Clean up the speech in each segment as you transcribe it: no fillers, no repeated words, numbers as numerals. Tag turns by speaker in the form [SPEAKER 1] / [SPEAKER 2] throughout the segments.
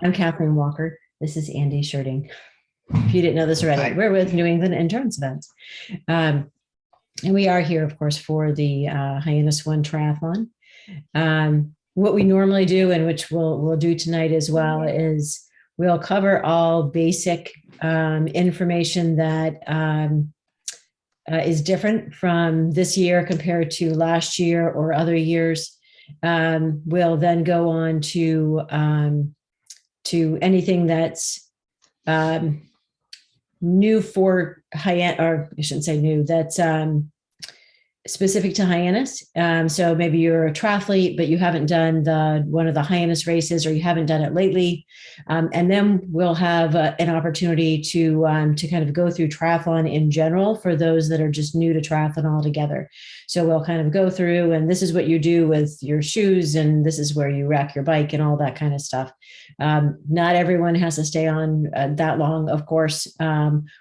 [SPEAKER 1] I'm Kathleen Walker. This is Andy Shirting. If you didn't know this already,
[SPEAKER 2] Hi.
[SPEAKER 1] we're with New England Endurance Events. And we are here, of course, for the Hyannis One Triathlon. What we normally do, and which we'll do tonight as well, is we'll cover all basic information that is different from this year compared to last year or other years. We'll then go on to anything that's new for Hyannis, or I shouldn't say new, that's specific to Hyannis. So maybe you're a triathlete, but you haven't done one of the Hyannis races, or you haven't done it lately. And then we'll have an opportunity to kind of go through triathlon in general for those that are just new to triathlon altogether. So we'll kind of go through, and this is what you do with your shoes, and this is where you rack your bike and all that kind of stuff. Not everyone has to stay on that long, of course.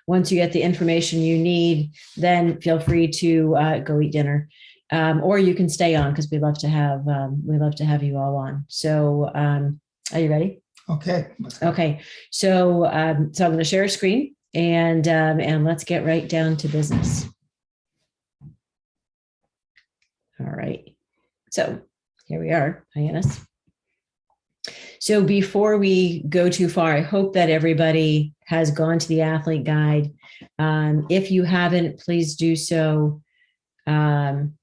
[SPEAKER 1] Once you get the information you need, then feel free to go eat dinner, or you can stay on, because we love to have you all on. So, are you ready?
[SPEAKER 2] Okay.
[SPEAKER 1] Okay. So, I'm going to share a screen, and let's get right down to business. All right. So here we are, Hyannis. So before we go too far, I hope that everybody has gone to the athlete guide. If you haven't, please do so. Hang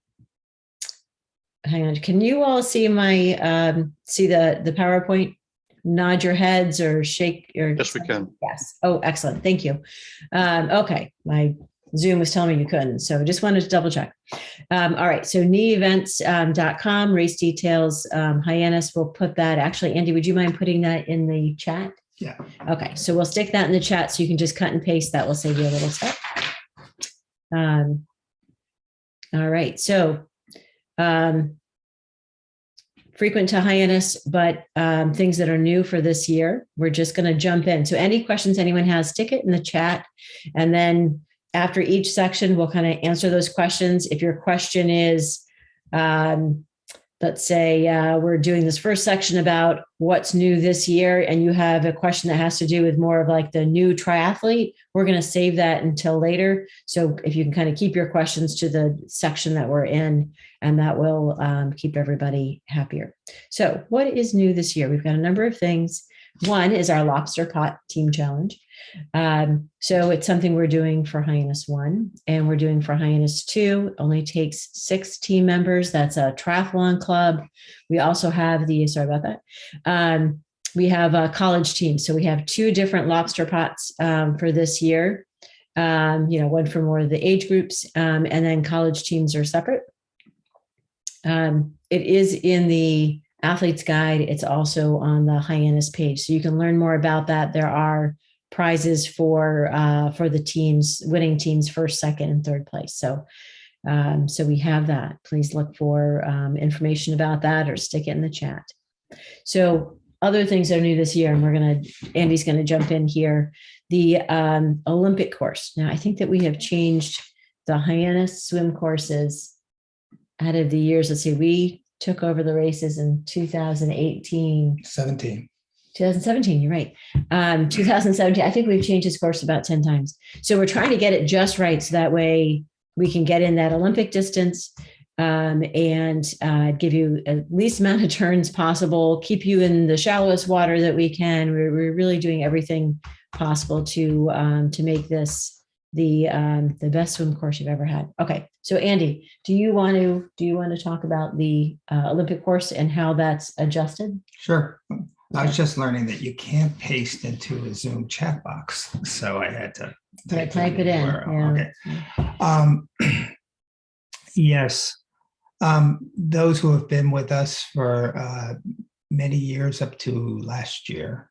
[SPEAKER 1] on. Can you all see my see the PowerPoint? Nod your heads or shake your.
[SPEAKER 3] Yes, we can.
[SPEAKER 1] Yes. Oh, excellent. Thank you. Okay. My Zoom was telling me you couldn't, so just wanted to double check. All right. So neevents.com, race details, Hyannis. We'll put that. Actually, Andy, would you mind putting that in the chat?
[SPEAKER 2] Yeah.
[SPEAKER 1] Okay. So we'll stick that in the chat, so you can just cut and paste that. Will save you a little step. All right. So frequent to Hyannis, but things that are new for this year, we're just going to jump in. So any questions anyone has, stick it in the chat. And then after each section, we'll kind of answer those questions. If your question is, let's say we're doing this first section about what's new this year, and you have a question that has to do with more of like the new triathlete, we're going to save that until later. So if you can kind of keep your questions to the section that we're in, and that will keep everybody happier. So what is new this year? We've got a number of things. One is our lobster pot team challenge. So it's something we're doing for Hyannis 1, and we're doing for Hyannis 2. It only takes 6 team members. That's a triathlon club. We also have sorry about that. We have a college team. So we have 2 different lobster pots for this year. One for more of the age groups, and then college teams are separate. It is in the athlete's guide. It's also on the Hyannis page, so you can learn more about that. There are prizes for the teams, winning teams, first, second, and third place. So we have that. Please look for information about that, or stick it in the chat. So other things that are new this year, and Andy's going to jump in here. The Olympic course. Now, I think that we have changed the Hyannis swim courses out of the years. Let's see, we took over the races in 2017, you're right. 2017, I think we've changed this course about 10 times. So we're trying to get it just right, so that way we can get in that Olympic distance, and give you at least amount of turns possible, keep you in the shallowest water that we can. We're really doing everything possible to make this the best swim course you've ever had. Okay, so Andy, do you want to talk about the Olympic course and how that's adjusted?
[SPEAKER 2] Sure. I was just learning that you can't paste into a Zoom chat box, so I had to
[SPEAKER 1] type it in. Yeah.
[SPEAKER 2] Okay. Yes. Those who have been with us for many years up to last year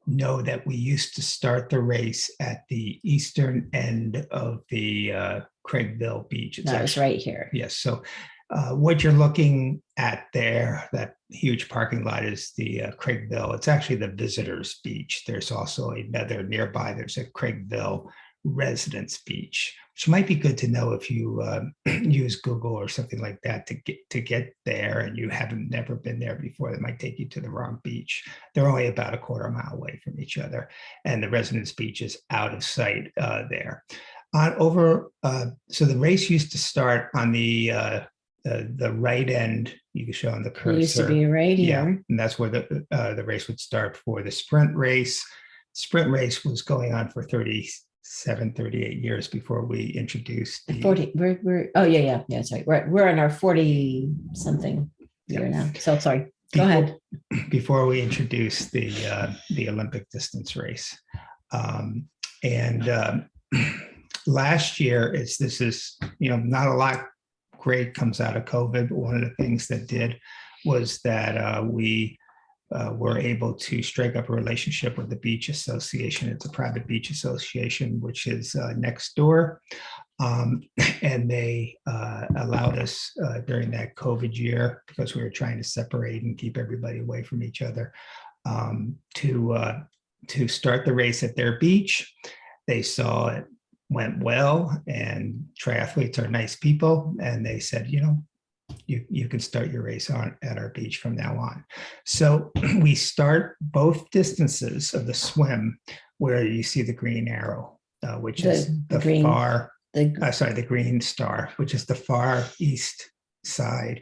[SPEAKER 2] know that we used to start the race at the eastern end of the Craigville beach.
[SPEAKER 1] That was right here.
[SPEAKER 2] Yes. So what you're looking at there, that huge parking lot, is the Craigville. It's actually the visitors beach. There's also another nearby. There's a Craigville Residence Beach, which might be good to know if you use Google or something like that to get there and you haven't never been there before. That might take you to the wrong beach. They're only about a quarter mile away from each other, and the Residence Beach is out of sight there. So the race used to start on the right end. You can show on the cursor.
[SPEAKER 1] It used to be right here.
[SPEAKER 2] Yeah, and that's where the race would start for the sprint race. Sprint race was going on for 38 years before we introduced the
[SPEAKER 1] 40. Yeah. Sorry, we're on our 40 something year now. So sorry. Go ahead.
[SPEAKER 2] Before we introduced the Olympic distance race, last year this is not a lot great comes out of COVID, but one of the things that did was that we were able to strike up a relationship with the Beach Association. It's a private beach association, which is next door. And they allowed us during that COVID year, because we were trying to separate and keep everybody away from each other, to start the race at their beach. They saw it went well, and triathletes are nice people, and they said, you can start your race at our beach from now on. So we start both distances of the swim where you see the green arrow, which is the green star, which is the far east side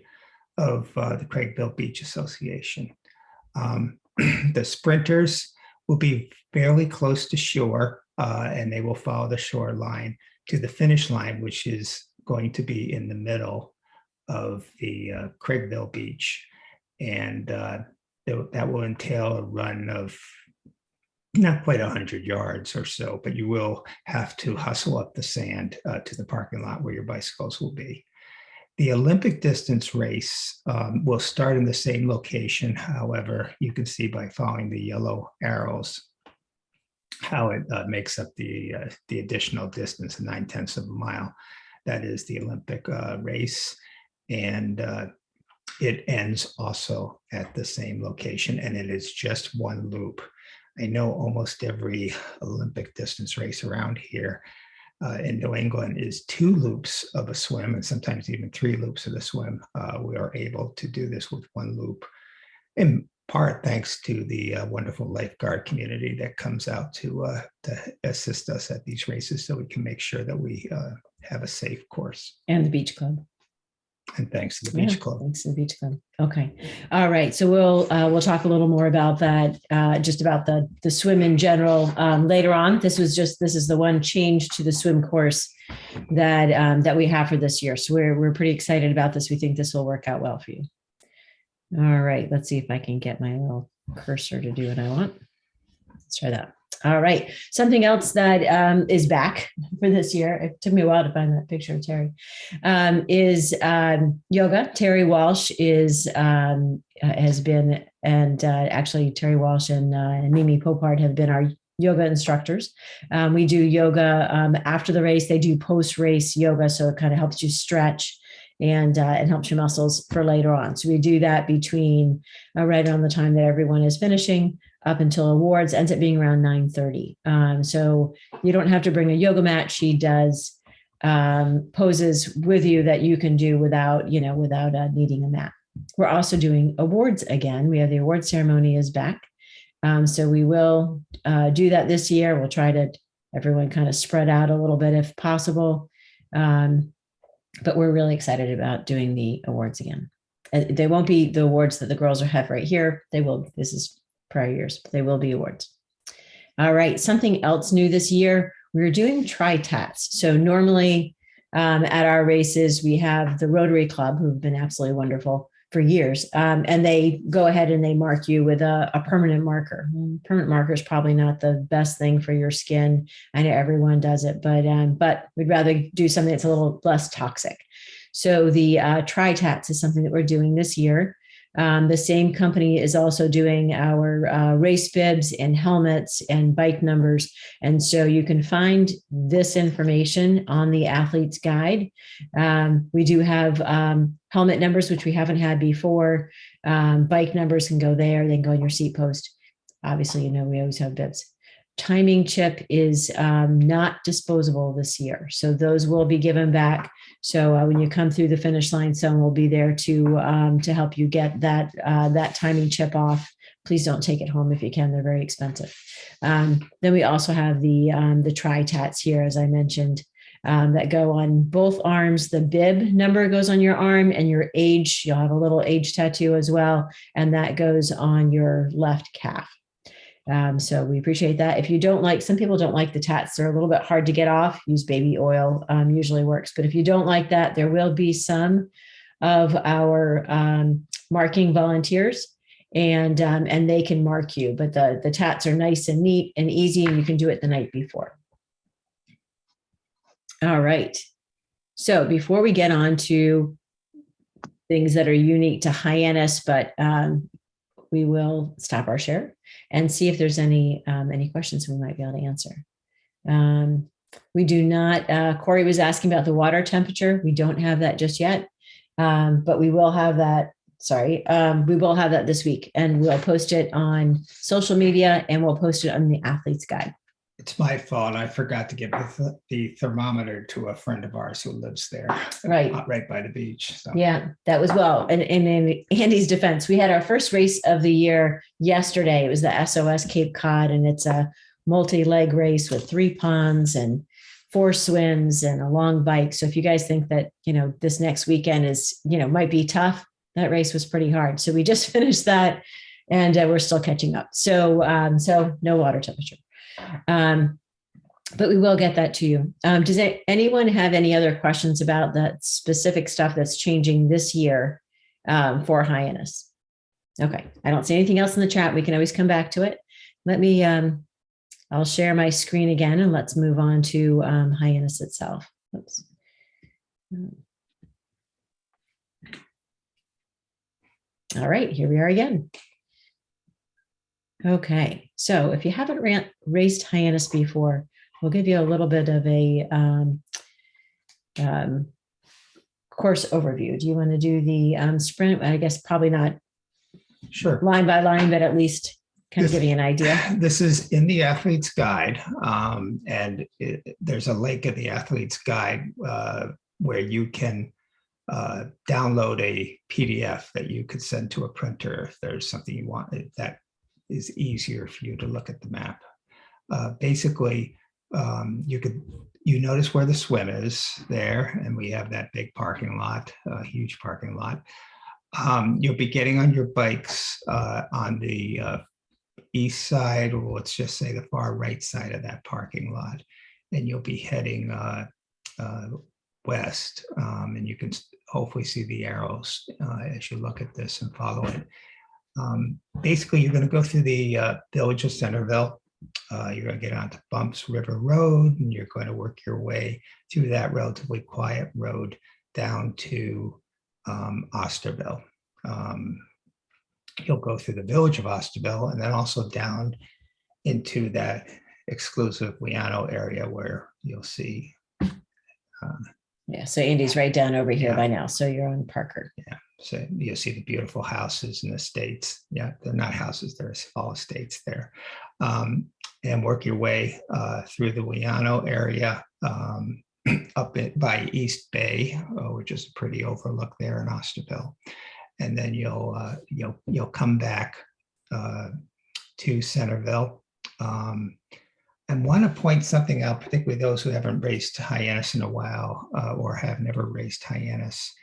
[SPEAKER 2] of the Craigville Beach Association. The sprinters will be fairly close to shore, and they will follow the shoreline to the finish line, which is going to be in the middle of the Craigville Beach. And that will entail a run of not quite 100 yards or so, but you will have to hustle up the sand to the parking lot where your bicycles will be. The Olympic distance race will start in the same location. However, you can see by following the yellow arrows how it makes up the additional distance, 9/10 of a mile. That is the Olympic race. And it ends also at the same location, and it is just one loop. I know almost every Olympic distance race around here in New England is 2 loops of a swim, and sometimes even 3 loops of the swim. We are able to do this with 1 loop, in part thanks to the wonderful lifeguard community that comes out to assist us at these races, so we can make sure that we have a safe course.
[SPEAKER 1] And the beach club.
[SPEAKER 2] And thanks to the beach club.
[SPEAKER 1] Thanks to the beach club. Okay. All right. So we'll talk a little more about that, just about the swim in general later on. This is the one change to the swim course that we have for this year. So we're pretty excited about this. We think this will work out well for you. All right. Let's see if I can get my little cursor to do what I want. Let's try that. All right. Something else that is back for this year, it took me a while to find that picture of Terry, is yoga. Terry Walsh has been, and actually Terry Walsh and Mimi Popard have been our yoga instructors. We do yoga after the race. They do post-race yoga, so it kind of helps you stretch and helps your muscles for later on. So we do that between right around the time that everyone is finishing up until awards. Ends up being around 9:30. So you don't have to bring a yoga mat. She does poses with you that you can do without needing a mat. We're also doing awards again. We have the award ceremony is back. So we will do that this year. We'll try to everyone kind of spread out a little bit if possible. But we're really excited about doing the awards again. They won't be the awards that the girls have right here. They will. This is prior years, but they will be awards. All right. Something else new this year, we're doing tri-tats. So normally at our races, we have the Rotary Club, who've been absolutely wonderful for years. And they go ahead and they mark you with a permanent marker. Permanent marker is probably not the best thing for your skin. I know everyone does it, but we'd rather do something that's a little less toxic. So the tri-tats is something that we're doing this year. The same company is also doing our race bibs and helmets and bike numbers. And so you can find this information on the athlete's guide. We do have helmet numbers, which we haven't had before. Bike numbers can go there. They can go on your seat post. Obviously, we always have bibs. timing chip is not disposable this year. So those will be given back. So when you come through the finish line, someone will be there to help you get that timing chip off. Please don't take it home if you can. They're very expensive. Then we also have the tri-tats here, as I mentioned, that go on both arms. The bib number goes on your arm, and your age, you'll have a little age tattoo as well, and that goes on your left calf. So we appreciate that. If you don't like, some people don't like the tats, they're a little bit hard to get off. Use baby oil, usually works. But if you don't like that, there will be some of our marking volunteers, and they can mark you. But the tats are nice and neat and easy, and you can do it the night before. All right. So before we get on to things that are unique to Hyannis, but we will stop our share and see if there's any questions we might be able to answer. We do not, Corey was asking about the water temperature. We don't have that just yet, but we will have that. Sorry, we will have that this week, and we'll post it on social media, and we'll post it on the Athlete's Guide.
[SPEAKER 2] It's my fault. I forgot to give the thermometer to a friend of ours who lives there,
[SPEAKER 1] right
[SPEAKER 2] by the beach. So.
[SPEAKER 1] Yeah, that was well. And in Andy's defense, we had our first race of the year yesterday. It was the SOS Cape Cod, and it's a multi-leg race with 3 ponds and 4 swims and a long bike. So if you guys think that, this next weekend is, might be tough, that race was pretty hard. So we just finished that, and we're still catching up. So no water temperature. But we will get that to you. Does anyone have any other questions about that specific stuff that's changing this year for Hyannis? Okay, I don't see anything else in the chat. We can always come back to it. Let me, I'll share my screen again, and let's move on to Hyannis itself. Oops. All right, here we are again. Okay, so if you haven't raced Hyannis before, we'll give you a little bit of a course overview. Do you want to do the sprint? I guess probably not
[SPEAKER 2] sure
[SPEAKER 1] line by line, but at least kind of give you an idea.
[SPEAKER 2] This is in the Athlete's Guide, and there's a link in the Athlete's Guide where you can download a PDF that you could send to a printer if there's something you want that is easier for you to look at the map. Basically, you notice where the swim is there, and we have that big parking lot, a huge parking lot. You'll be getting on your bikes on the east side, or let's just say the far right side of that parking lot, and you'll be heading west, and you can hopefully see the arrows as you look at this and follow it. Basically, you're going to go through the village of Centerville. You're going to get onto Bumps River Road, and you're going to work your way through that relatively quiet road down to Osterville. You'll go through the village of Osterville, and then also down into that exclusive Hyannis area where you'll see.
[SPEAKER 1] Yeah, so Andy's right down over here by now. So you're on Parker.
[SPEAKER 2] Yeah, so you'll see the beautiful houses and estates. Yeah, they're not houses, they're all estates there. And work your way through the Hyannis area up by East Bay, which is a pretty overlook there in Osterville. And then you'll come back to Centerville. And want to point something out, particularly those who haven't raced Hyannis in a while or have never raced Hyannis,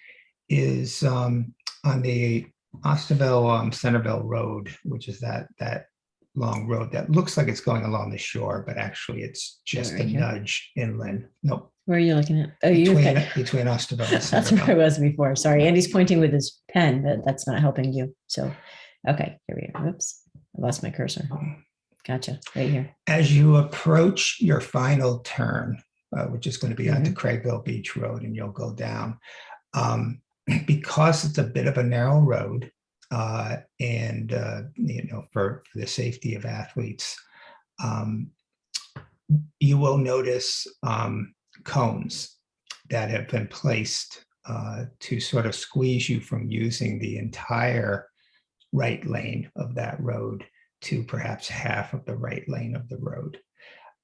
[SPEAKER 2] is on the Osterville Centerville Road, which is that long road that looks like it's going along the shore, but actually it's just a nudge inland. Nope.
[SPEAKER 1] Where are you looking at? Oh,
[SPEAKER 2] between Osterville and Centerville.
[SPEAKER 1] That's where I was before. Sorry, Andy's pointing with his pen, but that's not helping you. So, okay, here we are. Oops, I lost my cursor. Gotcha, right here.
[SPEAKER 2] As you approach your final turn, which is going to be onto Craigville Beach Road, and you'll go down, because it's a bit of a narrow road, and for the safety of athletes, you will notice cones that have been placed to sort of squeeze you from using the entire right lane of that road. to perhaps half of the right lane of the road.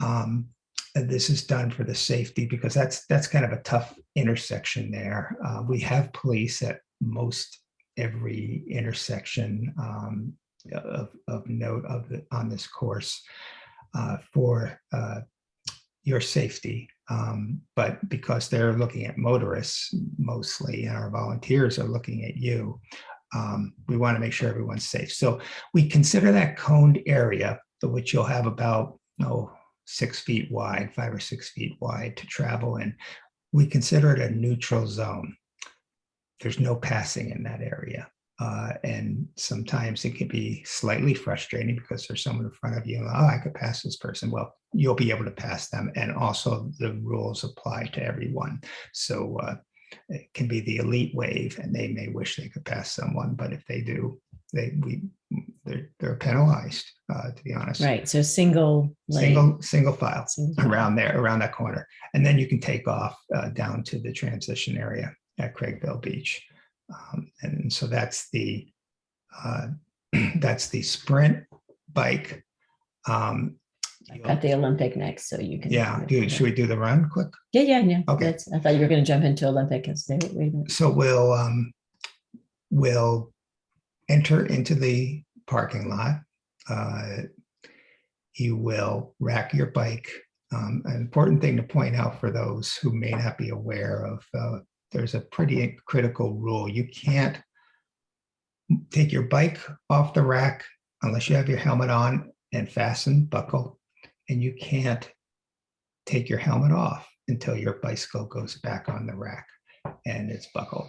[SPEAKER 2] And this is done for the safety because that's kind of a tough intersection there. We have police at most every intersection of note on this course for your safety. But because they're looking at motorists mostly, and our volunteers are looking at you, we want to make sure everyone's safe. So we consider that coned area, which you'll have about 6 feet wide, 5 or 6 feet wide to travel in. We consider it a neutral zone. There's no passing in that area. And sometimes it can be slightly frustrating because there's someone in front of you, and, I could pass this person. Well, you'll be able to pass them. And also the rules apply to everyone. So it can be the elite wave, and they may wish they could pass someone, but if they do, they're penalized, to be honest.
[SPEAKER 1] Right. So single
[SPEAKER 2] file around there, around that corner. And then you can take off down to the transition area at Craigville Beach. And so that's the sprint bike.
[SPEAKER 1] I got the Olympic next, so you can.
[SPEAKER 2] Yeah. Should we do the run quick?
[SPEAKER 1] Yeah.
[SPEAKER 2] Okay.
[SPEAKER 1] I thought you were going to jump into Olympic.
[SPEAKER 2] So we'll enter into the parking lot. You will rack your bike. An important thing to point out for those who may not be aware of, there's a pretty critical rule. You can't take your bike off the rack unless you have your helmet on and buckle, and you can't take your helmet off until your bicycle goes back on the rack and it's buckled.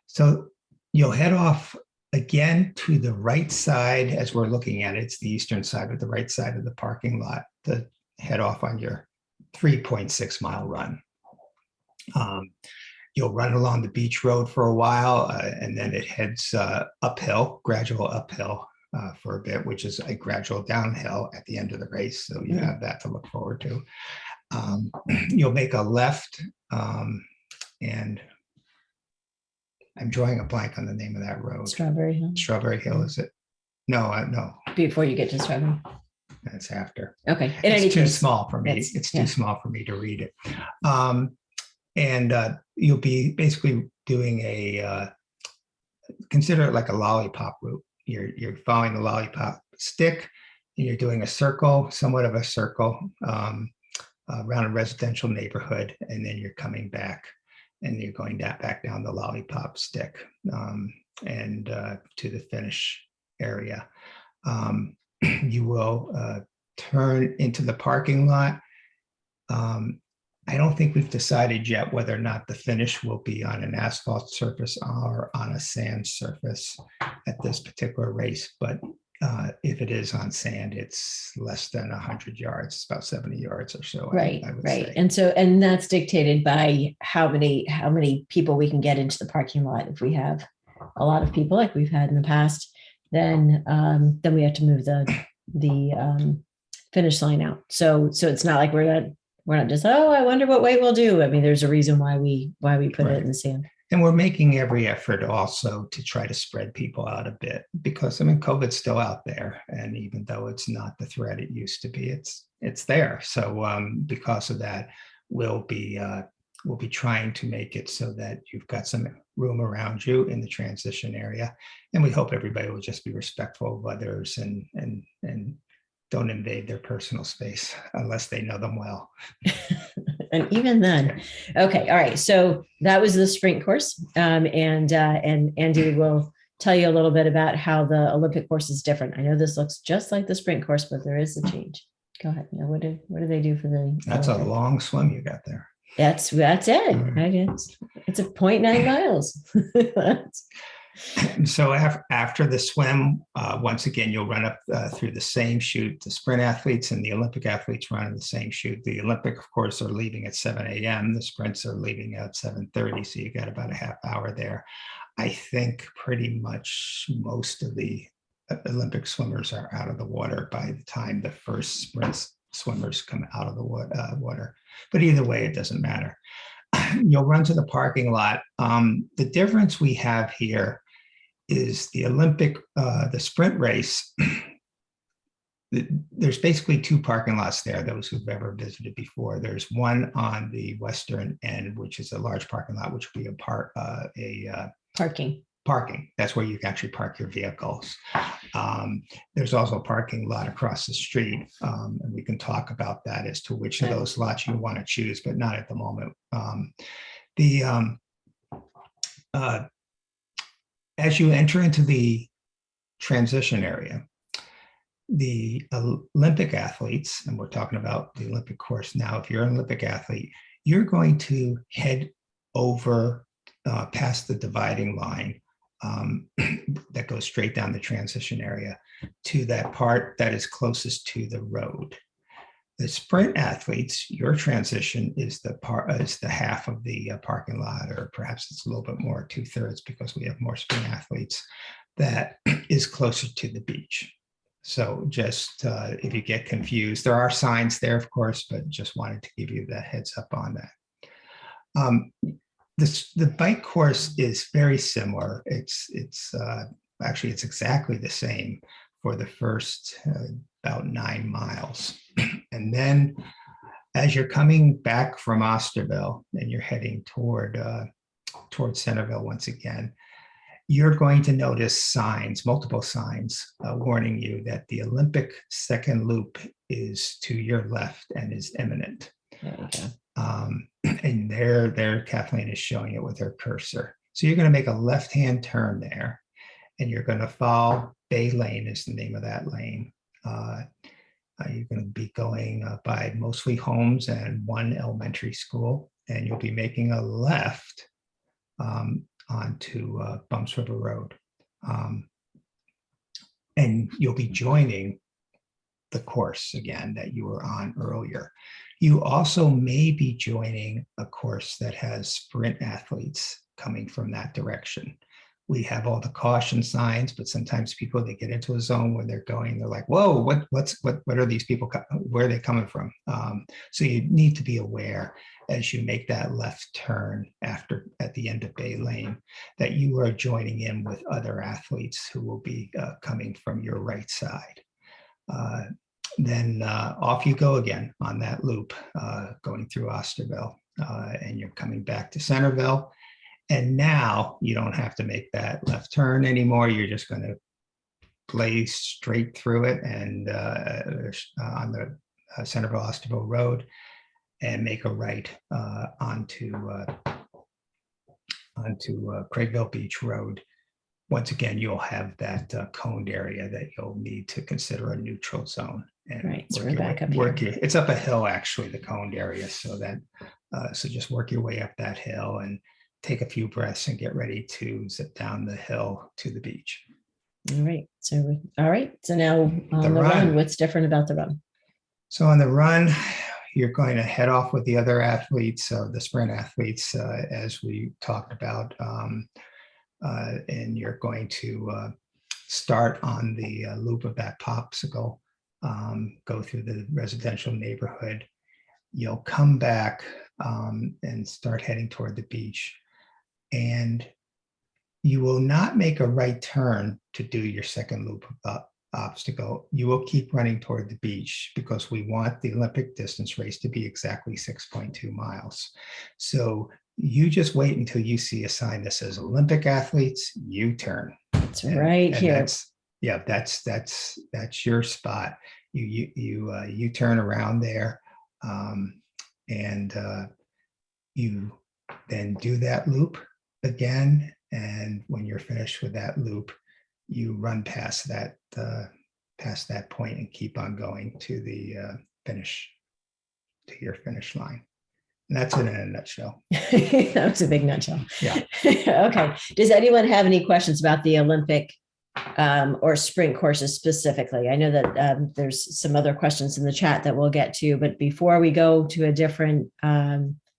[SPEAKER 2] So you'll head off again to the right side as we're looking at it. It's the eastern side, but the right side of the parking lot to head off on your 3.6 mile run. You'll run along the beach road for a while, and then it heads uphill, gradual uphill for a bit, which is a gradual downhill at the end of the race. So you have that to look forward to. You'll make a left, and I'm drawing a blank on the name of that road.
[SPEAKER 1] Strawberry Hill.
[SPEAKER 2] Strawberry Hill, is it? No.
[SPEAKER 1] Before you get to Strawberry.
[SPEAKER 2] That's after.
[SPEAKER 1] Okay.
[SPEAKER 2] It's too small for me. It's too small for me to read it. And you'll be basically doing consider it like a lollipop route. You're following the lollipop stick, and you're doing a circle, somewhat of a circle, around a residential neighborhood, and then you're coming back, and you're going back down the lollipop stick and to the finish area. You will turn into the parking lot. I don't think we've decided yet whether or not the finish will be on an asphalt surface or on a sand surface at this particular race. But if it is on sand, it's less than 100 yards. It's about 70 yards or so.
[SPEAKER 1] Right.
[SPEAKER 2] I would say.
[SPEAKER 1] And that's dictated by how many people we can get into the parking lot. If we have a lot of people like we've had in the past, then we have to move the finish line out. So it's not like we're not just, I wonder what weight we'll do. I mean, there's a reason why we put it in the sand.
[SPEAKER 2] And we're making every effort also to try to spread people out a bit because, COVID's still out there. And even though it's not the threat it used to be, it's there. So because of that, we'll be trying to make it so that you've got some room around you in the transition area. And we hope everybody will just be respectful of others and don't invade their personal space unless they know them well.
[SPEAKER 1] And even then, okay, all right. So that was the sprint course, and Andy will tell you a little bit about how the Olympic course is different. I know this looks just like the sprint course, but there is a change. Go ahead. Now, what do they do for the?
[SPEAKER 2] That's a long swim you got there.
[SPEAKER 1] That's it. It's a 0.9 miles.
[SPEAKER 2] So after the swim, once again, you'll run up through the same chute. The sprint athletes and the Olympic athletes run in the same chute. The Olympic, of course, are leaving at 7 a.m. The sprints are leaving at 7:30. So you got about a half hour there. I think pretty much most of the Olympic swimmers are out of the water by the time the first sprint swimmers come out of the water. But either way, it doesn't matter. You'll run to the parking lot. The difference we have here is the Olympic, the sprint race there's basically two parking lots there, those who've ever visited before. There's one on the western end, which is a large parking lot, which will be parking. That's where you can actually park your vehicles. There's also a parking lot across the street, and we can talk about that as to which of those lots you want to choose, but not at the moment. As you enter into the transition area, the Olympic athletes, and we're talking about the Olympic course now, if you're an Olympic athlete, you're going to head over past the dividing line that goes straight down the transition area to that part that is closest to the road. The sprint athletes, your transition is the half of the parking lot, or perhaps it's a little bit more, 2/3, because we have more sprint athletes, that is closer to the beach. So just if you get confused, there are signs there, of course, but just wanted to give you the heads up on that. The bike course is very similar. It's exactly the same for the first about 9 miles. And then as you're coming back from Osterville and you're heading toward Centerville once again, you're going to notice signs, multiple signs, warning you that the Olympic second loop is to your left and is imminent.
[SPEAKER 1] There you go.
[SPEAKER 2] And there Kathleen is showing it with her cursor. So you're going to make a left-hand turn there, and you're going to follow Bay Lane is the name of that lane. You're going to be going by mostly homes and one elementary school, and you'll be making a left onto Bumps River Road. And you'll be joining the course again that you were on earlier. You also may be joining a course that has sprint athletes coming from that direction. We have all the caution signs, but sometimes people, they get into a zone where they're going, they're like, whoa, what are these people, where are they coming from? So you need to be aware as you make that left turn at the end of Bay Lane, that you are joining in with other athletes who will be coming from your right side. Then off you go again on that loop, going through Osterville, and you're coming back to Centerville. And now you don't have to make that left turn anymore. You're just going to blaze straight through it and on the Centerville Osterville Road, and make a right onto Craigville Beach Road. Once again, you'll have that coned area that you'll need to consider a neutral zone. And
[SPEAKER 1] right, so we're back up here.
[SPEAKER 2] It's up a hill, actually, the coned area. So that so just work your way up that hill and take a few breaths and get ready to zip down the hill to the beach.
[SPEAKER 1] All right. So now on the run, what's different about the run?
[SPEAKER 2] So on the run, you're going to head off with the other athletes, the sprint athletes, as we talked about. And you're going to start on the loop of that popsicle, go through the residential neighborhood. You'll come back and start heading toward the beach. And you will not make a right turn to do your second loop obstacle. You will keep running toward the beach because we want the Olympic distance race to be exactly 6.2 miles. So you just wait until you see a sign that says Olympic athletes, U-turn.
[SPEAKER 1] It's right here.
[SPEAKER 2] That's your spot. You turn around there, and you then do that loop again. And when you're finished with that loop, you run past that point and keep on going to the your finish line. And that's it in a nutshell.
[SPEAKER 1] That was a big nutshell.
[SPEAKER 2] Yeah.
[SPEAKER 1] Okay. Does anyone have any questions about the Olympic or sprint courses specifically? I know that there's some other questions in the chat that we'll get to, but before we go to a different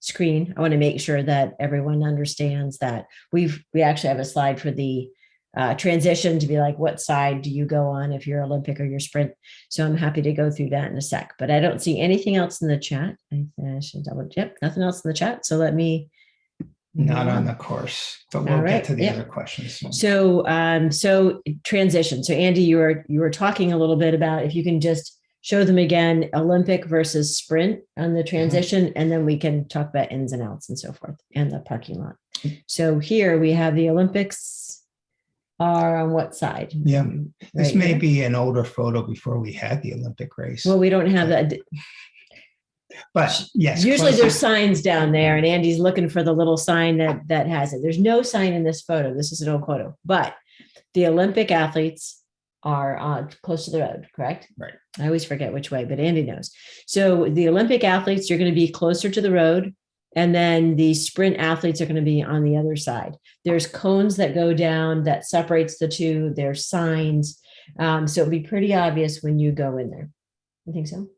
[SPEAKER 1] screen, I want to make sure that everyone understands that we actually have a slide for the transition to be like, what side do you go on if you're Olympic or you're sprint? So I'm happy to go through that in a sec, but I don't see anything else in the chat. I should double, yep, nothing else in the chat. So let me
[SPEAKER 2] Not on the course, but we'll
[SPEAKER 1] All right.
[SPEAKER 2] get to the
[SPEAKER 1] Yep.
[SPEAKER 2] other questions soon.
[SPEAKER 1] So transition. So Andy, you were talking a little bit about, if you can just show them again, Olympic versus sprint on the transition, and then we can talk about ins and outs and so forth, and the parking lot. So here we have the Olympics are on what side?
[SPEAKER 2] Yeah, this
[SPEAKER 1] Right
[SPEAKER 2] may
[SPEAKER 1] here?
[SPEAKER 2] be an older photo before we had the Olympic race.
[SPEAKER 1] Well, we don't have that.
[SPEAKER 2] But yes,
[SPEAKER 1] Usually
[SPEAKER 2] closer.
[SPEAKER 1] there's signs down there, and Andy's looking for the little sign that has it. There's no sign in this photo. This is an old photo, but the Olympic athletes are close to the road, correct?
[SPEAKER 2] Right.
[SPEAKER 1] I always forget which way, but Andy knows. So the Olympic athletes are going to be closer to the road, and then the sprint athletes are going to be on the other side. There's cones that go down that separates the two. There's signs. So it'll be pretty obvious when you go in there. You think so?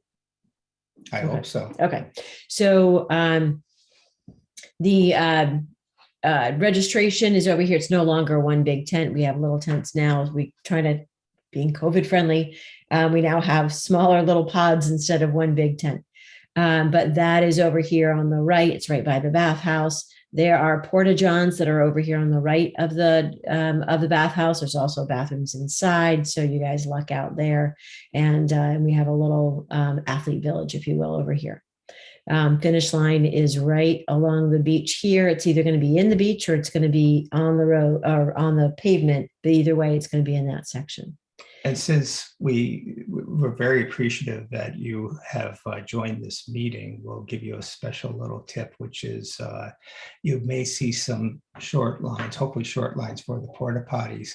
[SPEAKER 2] I hope so.
[SPEAKER 1] Okay. So the registration is over here. It's no longer one big tent. We have little tents now. We try to being COVID friendly. We now have smaller little pods instead of one big tent. But that is over here on the right. It's right by the bathhouse. There are porta johns that are over here on the right of the bathhouse. There's also bathrooms inside, so you guys luck out there. And we have a little athlete village, if you will, over here. Finish line is right along the beach here. It's either going to be in the beach or it's going to be on the road or on the pavement. But either way, it's going to be in that section.
[SPEAKER 2] And since we're very appreciative that you have joined this meeting, we'll give you a special little tip, which is you may see some short lines, hopefully short lines for the porta potties.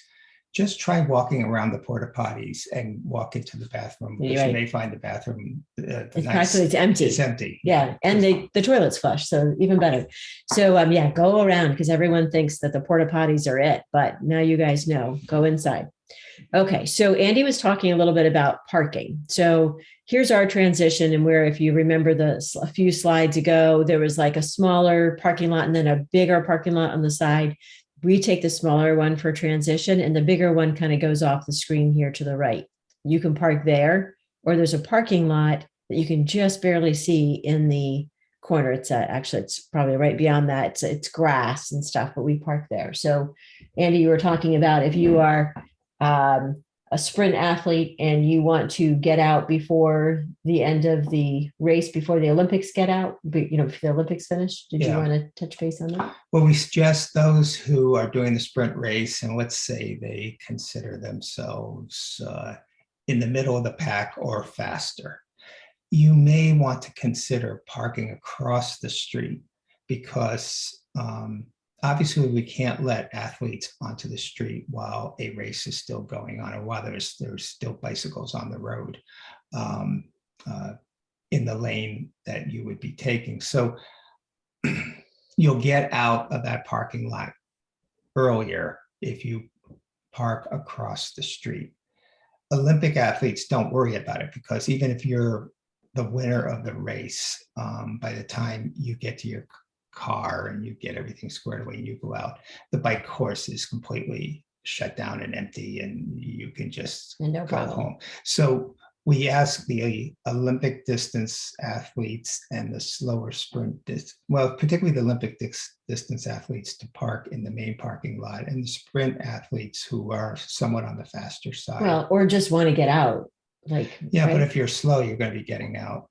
[SPEAKER 2] Just try walking around the porta potties and walk into the bathroom, because
[SPEAKER 1] Right.
[SPEAKER 2] You may find the bathroom.
[SPEAKER 1] It's empty.
[SPEAKER 2] It's empty.
[SPEAKER 1] Yeah, and the toilet's flush, so even better. So yeah, go around, because everyone thinks that the porta potties are it, but now you guys know. Go inside. Okay, so Andy was talking a little bit about parking. So here's our transition, and where, if you remember a few slides ago, there was like a smaller parking lot and then a bigger parking lot on the side. We take the smaller one for transition, and the bigger one kind of goes off the screen here to the right. You can park there, or there's a parking lot that you can just barely see in the corner. It's actually, it's probably right beyond that. It's grass and stuff, but we park there. So Andy, you were talking about, if you are a sprint athlete and you want to get out before the end of the race, before the Olympics get out, but if the Olympics finish, did you want to touch base on that?
[SPEAKER 2] Well, we suggest those who are doing the sprint race, and let's say they consider themselves in the middle of the pack or faster, you may want to consider parking across the street, because obviously we can't let athletes onto the street while a race is still going on, or while there's still bicycles on the road in the lane that you would be taking. So you'll get out of that parking lot earlier if you park across the street. Olympic athletes don't worry about it, because even if you're the winner of the race, by the time you get to your car and you get everything squared away and you go out, the bike course is completely shut down and empty, and you can just go home. So we ask the Olympic distance athletes and the slower sprint particularly the Olympic distance athletes, to park in the main parking lot, and the sprint athletes, who are somewhat on the faster side.
[SPEAKER 1] Well, or just want to get out. But
[SPEAKER 2] if you're slow, you're going to be getting out.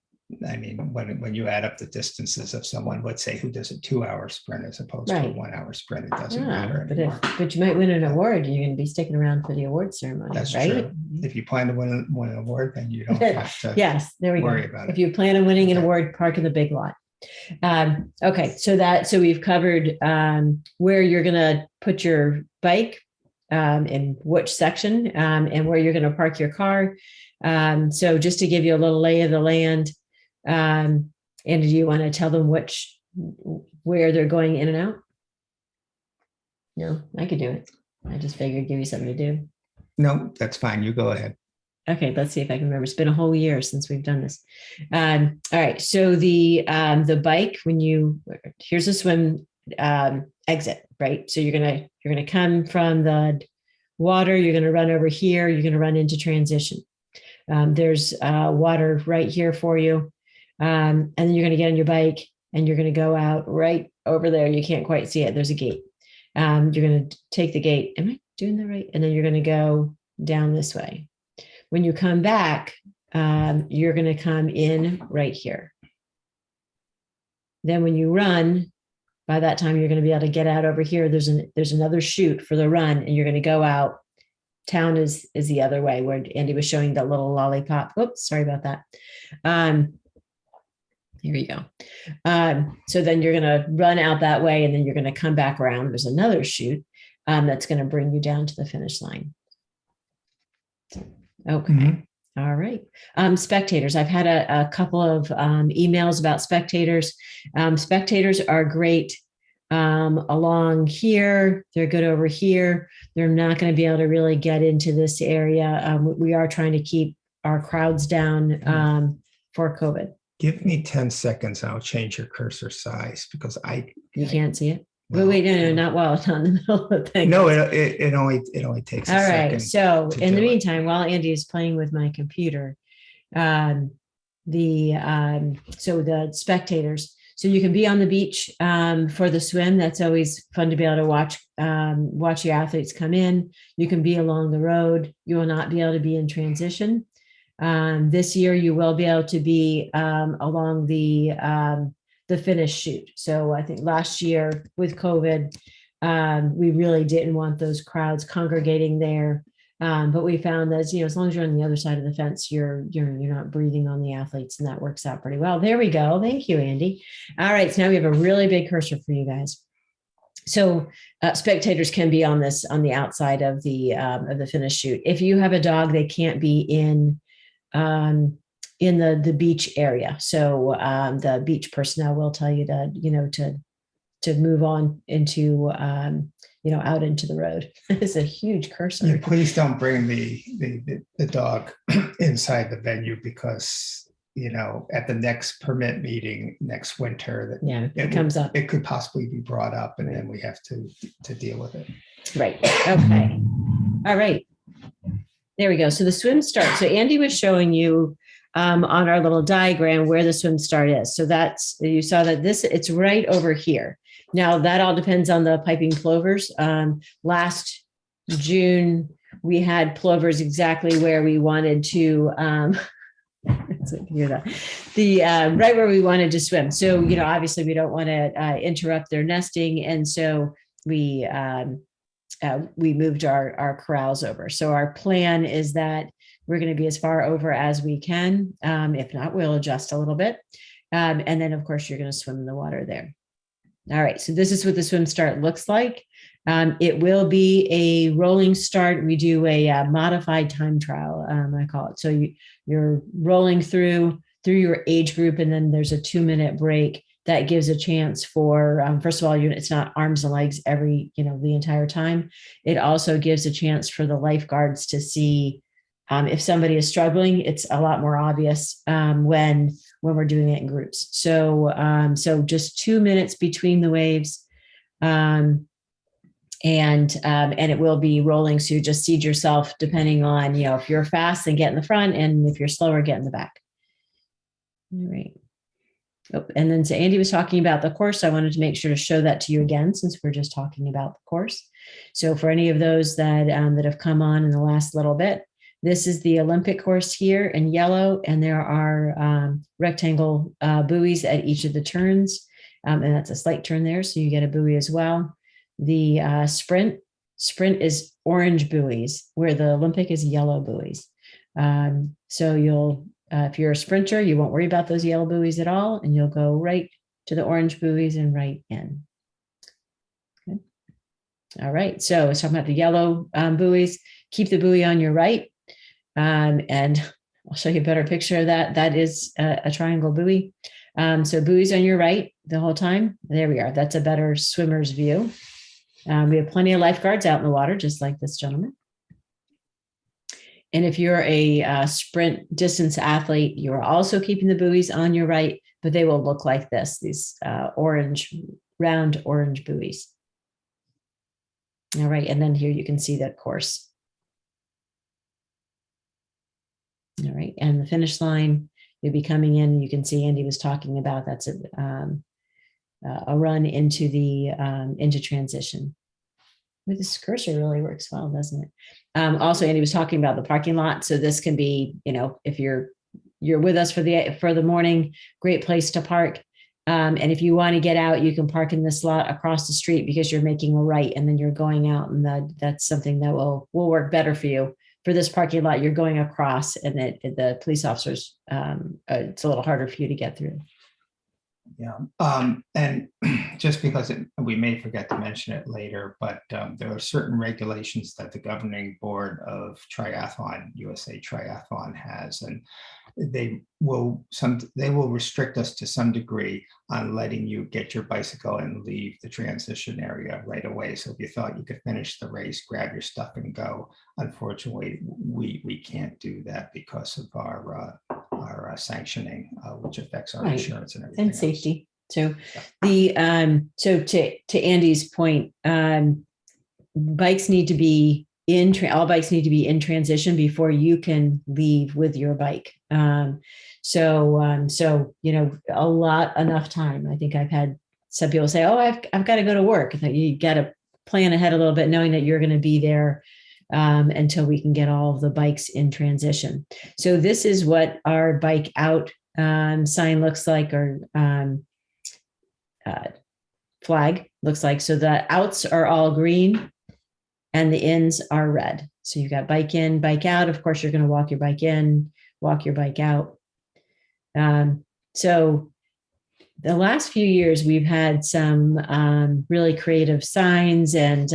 [SPEAKER 2] I mean, when you add up the distances of someone, let's say, who does a 2-hour sprint as opposed to a 1-hour sprint, it doesn't matter anymore.
[SPEAKER 1] But you might win an award. You're going to be sticking around for the award ceremony. That's right. True.
[SPEAKER 2] If you plan to win an award, then you don't have to
[SPEAKER 1] yes, there we
[SPEAKER 2] worry
[SPEAKER 1] go.
[SPEAKER 2] about it.
[SPEAKER 1] If you plan on winning an award, park in the big lot. Okay, so we've covered where you're going to put your bike, in which section, and where you're going to park your car. So just to give you a little lay of the land, and do you want to tell them where they're going in and out? No, I could do it. I just figured give you something to do.
[SPEAKER 2] No, that's fine. You go ahead.
[SPEAKER 1] Okay, let's see if I can remember. It's been a whole year since we've done this. All right. So the bike, here's a swim exit, right? So you're gonna come from the water. You're gonna run over here. You're gonna run into transition. There's water right here for you. And then you're going to get on your bike and you're going to go out right over there. You can't quite see it. There's a gate. You're going to take the gate. Am I doing that right? And then you're going to go down this way. When you come back, you're going to come in right here. Then when you run, by that time, you're going to be able to get out over here. There's another chute for the run, and you're going to go out. Town is the other way, where Andy was showing that little lollipop. Oops, sorry about that. Here you go. So then you're going to run out that way, and then you're going to come back around. There's another chute that's going to bring you down to the finish line. Okay. Mm-hmm. All right. Spectators. I've had a couple of emails about spectators. Spectators are great along here. They're good over here. They're not going to be able to really get into this area. We are trying to keep our crowds down for COVID.
[SPEAKER 2] Give me 10 seconds. I'll change your cursor size because
[SPEAKER 1] you can't see it. Well, wait, no, not while it's on the middle of the thing.
[SPEAKER 2] No, it only takes a second. All right.
[SPEAKER 1] So in the meantime, while Andy is playing with my computer, so the spectators, so you can be on the beach for the swim. That's always fun to be able to watch your athletes come in. You can be along the road. You will not be able to be in transition. This year, you will be able to be along the finish chute. So I think last year with COVID, we really didn't want those crowds congregating there. But we found that, as long as you're on the other side of the fence, you're not breathing on the athletes, and that works out pretty well. There we go. Thank you, Andy. All right. So now we have a really big cursor for you guys. So spectators can be on the outside of the finish chute. If you have a dog, they can't be in the beach area. So the beach personnel will tell you to move on into, out into the road. It's a huge cursor.
[SPEAKER 2] Yeah, please don't bring the dog inside the venue because, at the next permit meeting next winter,
[SPEAKER 1] it comes up.
[SPEAKER 2] It could possibly be brought up, and then we have to deal with it.
[SPEAKER 1] Right. Okay. All right. There we go. So the swim start. So Andy was showing you on our little diagram where the swim start is. So you saw that it's right over here. Now that all depends on the piping plovers. Last June, we had plovers exactly where we wanted to, right where we wanted to swim. So, obviously we don't want to interrupt their nesting. And so we moved our corrals over. So our plan is that we're going to be as far over as we can. If not, we'll adjust a little bit. And then of course you're going to swim in the water there. All right. So this is what the swim start looks like. It will be a rolling start. We do a modified time trial, I call it. So you're rolling through your age group, and then there's a 2-minute break that gives a chance for, first of all, it's not arms and legs the entire time. It also gives a chance for the lifeguards to see if somebody is struggling. It's a lot more obvious when we're doing it in groups. So just 2 minutes between the waves. And it will be rolling. So you just seed yourself depending on, if you're fast, then get in the front, and if you're slower, get in the back. All right. Oh, and then so Andy was talking about the course. I wanted to make sure to show that to you again, since we're just talking about the course. So for any of those that have come on in the last little bit, this is the Olympic course here in yellow, and there are rectangle buoys at each of the turns. And that's a slight turn there, so you get a buoy as well. The sprint is orange buoys, where the Olympic is yellow buoys. So you'll, if you're a sprinter, you won't worry about those yellow buoys at all, and you'll go right to the orange buoys and right in. Okay. All right, so let's talk about the yellow buoys. Keep the buoy on your right, and I'll show you a better picture of that. That is a triangle buoy. So buoys on your right the whole time. There we are. That's a better swimmer's view. We have plenty of lifeguards out in the water, just like this gentleman. And if you're a sprint distance athlete, you are also keeping the buoys on your right, but they will look like this, these round orange buoys. All right, and then here you can see that course. All right, and the finish line, you'll be coming in, you can see Andy was talking about, that's a run into the into transition. With this cursor really works well, doesn't it? Also, Andy was talking about the parking lot. So this can be, if you're with us for the morning, great place to park. And if you want to get out, you can park in this lot across the street because you're making a right and then you're going out, and that's something that will work better for you. For this parking lot, you're going across, and the police officers, it's a little harder for you to get through.
[SPEAKER 2] Yeah, and just because we may forget to mention it later, but there are certain regulations that the governing board of triathlon, USA Triathlon, has, and they will restrict us to some degree on letting you get your bicycle and leave the transition area right away. So if you thought you could finish the race, grab your stuff and go, unfortunately, we can't do that because of our sanctioning, which affects our insurance and everything
[SPEAKER 1] and safety.
[SPEAKER 2] else.
[SPEAKER 1] So to Andy's point, bikes need to be all bikes need to be in transition before you can leave with your bike. So enough time. I think I've had some people say, "Oh, I've got to go to work." You got to plan ahead a little bit, knowing that you're going to be there until we can get all of the bikes in transition. So this is what our bike out sign looks like, or flag looks like. So the outs are all green and the ins are red. So you've got bike in, bike out. Of course, you're going to walk your bike in, walk your bike out. So the last few years, we've had some really creative signs and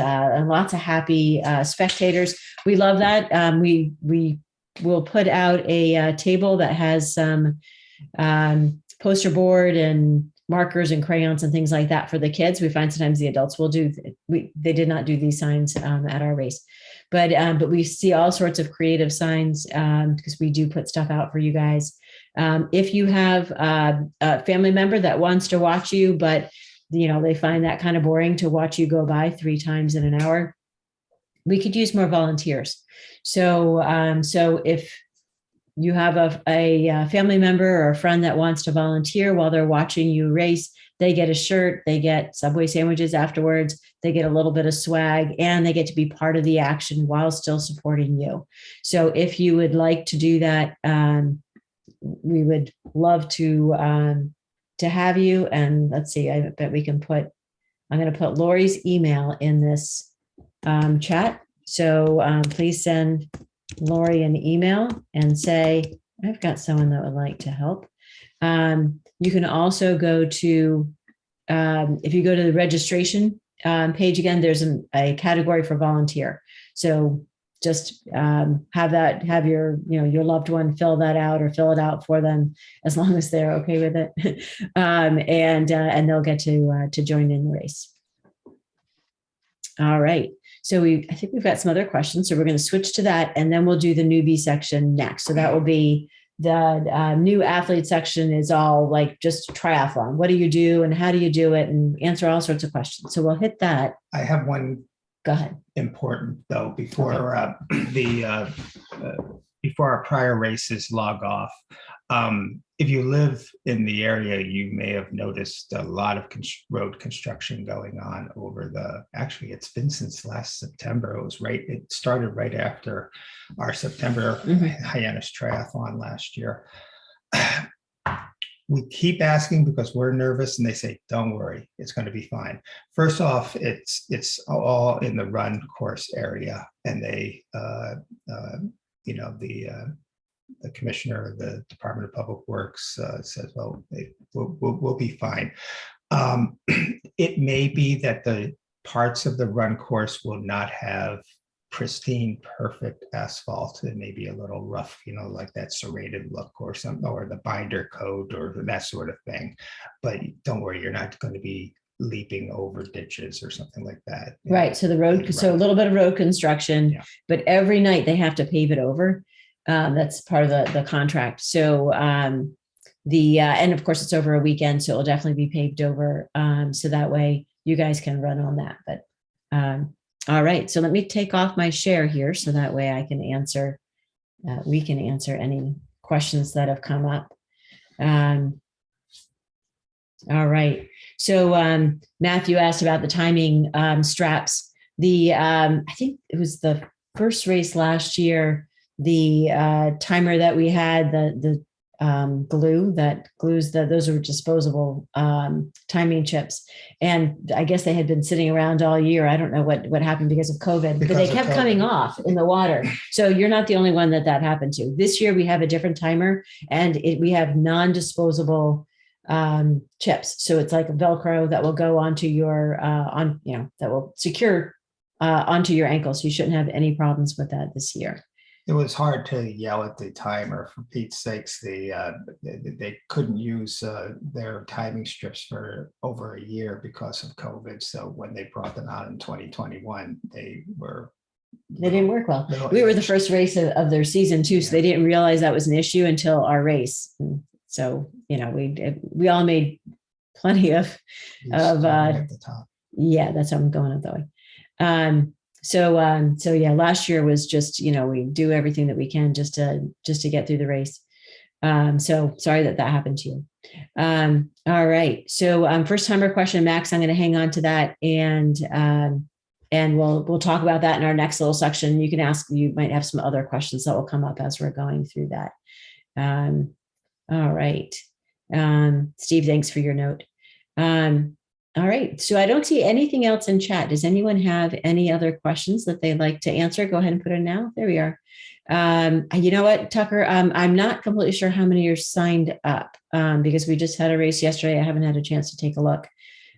[SPEAKER 1] lots of happy spectators. We love that. We will put out a table that has some poster board and markers and crayons and things like that for the kids. We find sometimes the adults will do. They did not do these signs at our race, but we see all sorts of creative signs because we do put stuff out for you guys. If you have a family member that wants to watch you, but they find that kind of boring to watch you go by 3 times in an hour, we could use more volunteers. So if you have a family member or a friend that wants to volunteer while they're watching you race, they get a shirt, they get Subway sandwiches afterwards, they get a little bit of swag, and they get to be part of the action while still supporting you. So if you would like to do that, we would love to have you. And let's see, I bet we can I'm going to put Lori's email in this chat. So please send Lori an email and say, I've got someone that would like to help. You can also go to, if you go to the registration page again, there's a category for volunteer. So just have your loved one fill that out or fill it out for them, as long as they're okay with it, and they'll get to join in the race. All right. So I think we've got some other questions. So we're going to switch to that, and then we'll do the newbie section next. So that will be the new athlete section is all like just triathlon. What do you do and how do you do it, and answer all sorts of questions. So we'll hit that.
[SPEAKER 2] I have one.
[SPEAKER 1] Go ahead.
[SPEAKER 2] Important though, before before our prior races log off. If you live in the area, you may have noticed a lot of road construction going on actually it's been since last September. It started right after our September Hyannis triathlon last year. We keep asking because we're nervous, and they say, don't worry, it's going to be fine. First off, it's all in the run course area, and they the commissioner of the Department of Public Works says, well, we'll be fine. It may be that the parts of the run course will not have pristine, perfect asphalt. It may be a little rough, like that serrated look or something, or the binder coat or that sort of thing. But don't worry, you're not going to be leaping over ditches or something like that.
[SPEAKER 1] Right. So so a little bit of road construction, but every night they have to pave it over. That's part of the contract. So and of course it's over a weekend, so it'll definitely be paved over. So that way you guys can run on that. But all right, so let me take off my share here, so that way I can answer. We can answer any questions that have come up. All right. So Matthew asked about the timing straps. I think it was the first race last year. The timer that we had, the glue that glues those are disposable timing chips, and I guess they had been sitting around all year. I don't know what happened because of COVID, but they kept coming off in the water. So you're not the only one that happened to. This year we have a different timer, and we have non-disposable chips. So it's like a Velcro that will go onto your that will secure onto your ankle. So you shouldn't have any problems with that this year.
[SPEAKER 2] It was hard to yell at the timer. For Pete's sakes, they couldn't use their timing strips for over a year because of COVID. So when they brought them out in 2021, they didn't
[SPEAKER 1] work well. We were the first race of their season too, so they didn't realize that was an issue until our race. So we all made plenty of at the top. Yeah, that's how I'm going up that way. So yeah, last year was just, we do everything that we can just to get through the race. So sorry that happened to you. All right. So first timer question, Max, I'm going to hang on to that, and we'll talk about that in our next little section. You can ask, you might have some other questions that will come up as we're going through that. All right. Steve, thanks for your note. All right. So I don't see anything else in chat. Does anyone have any other questions that they'd like to answer? Go ahead and put it now. There we are. You know what, Tucker? I'm not completely sure how many are signed up because we just had a race yesterday. I haven't had a chance to take a look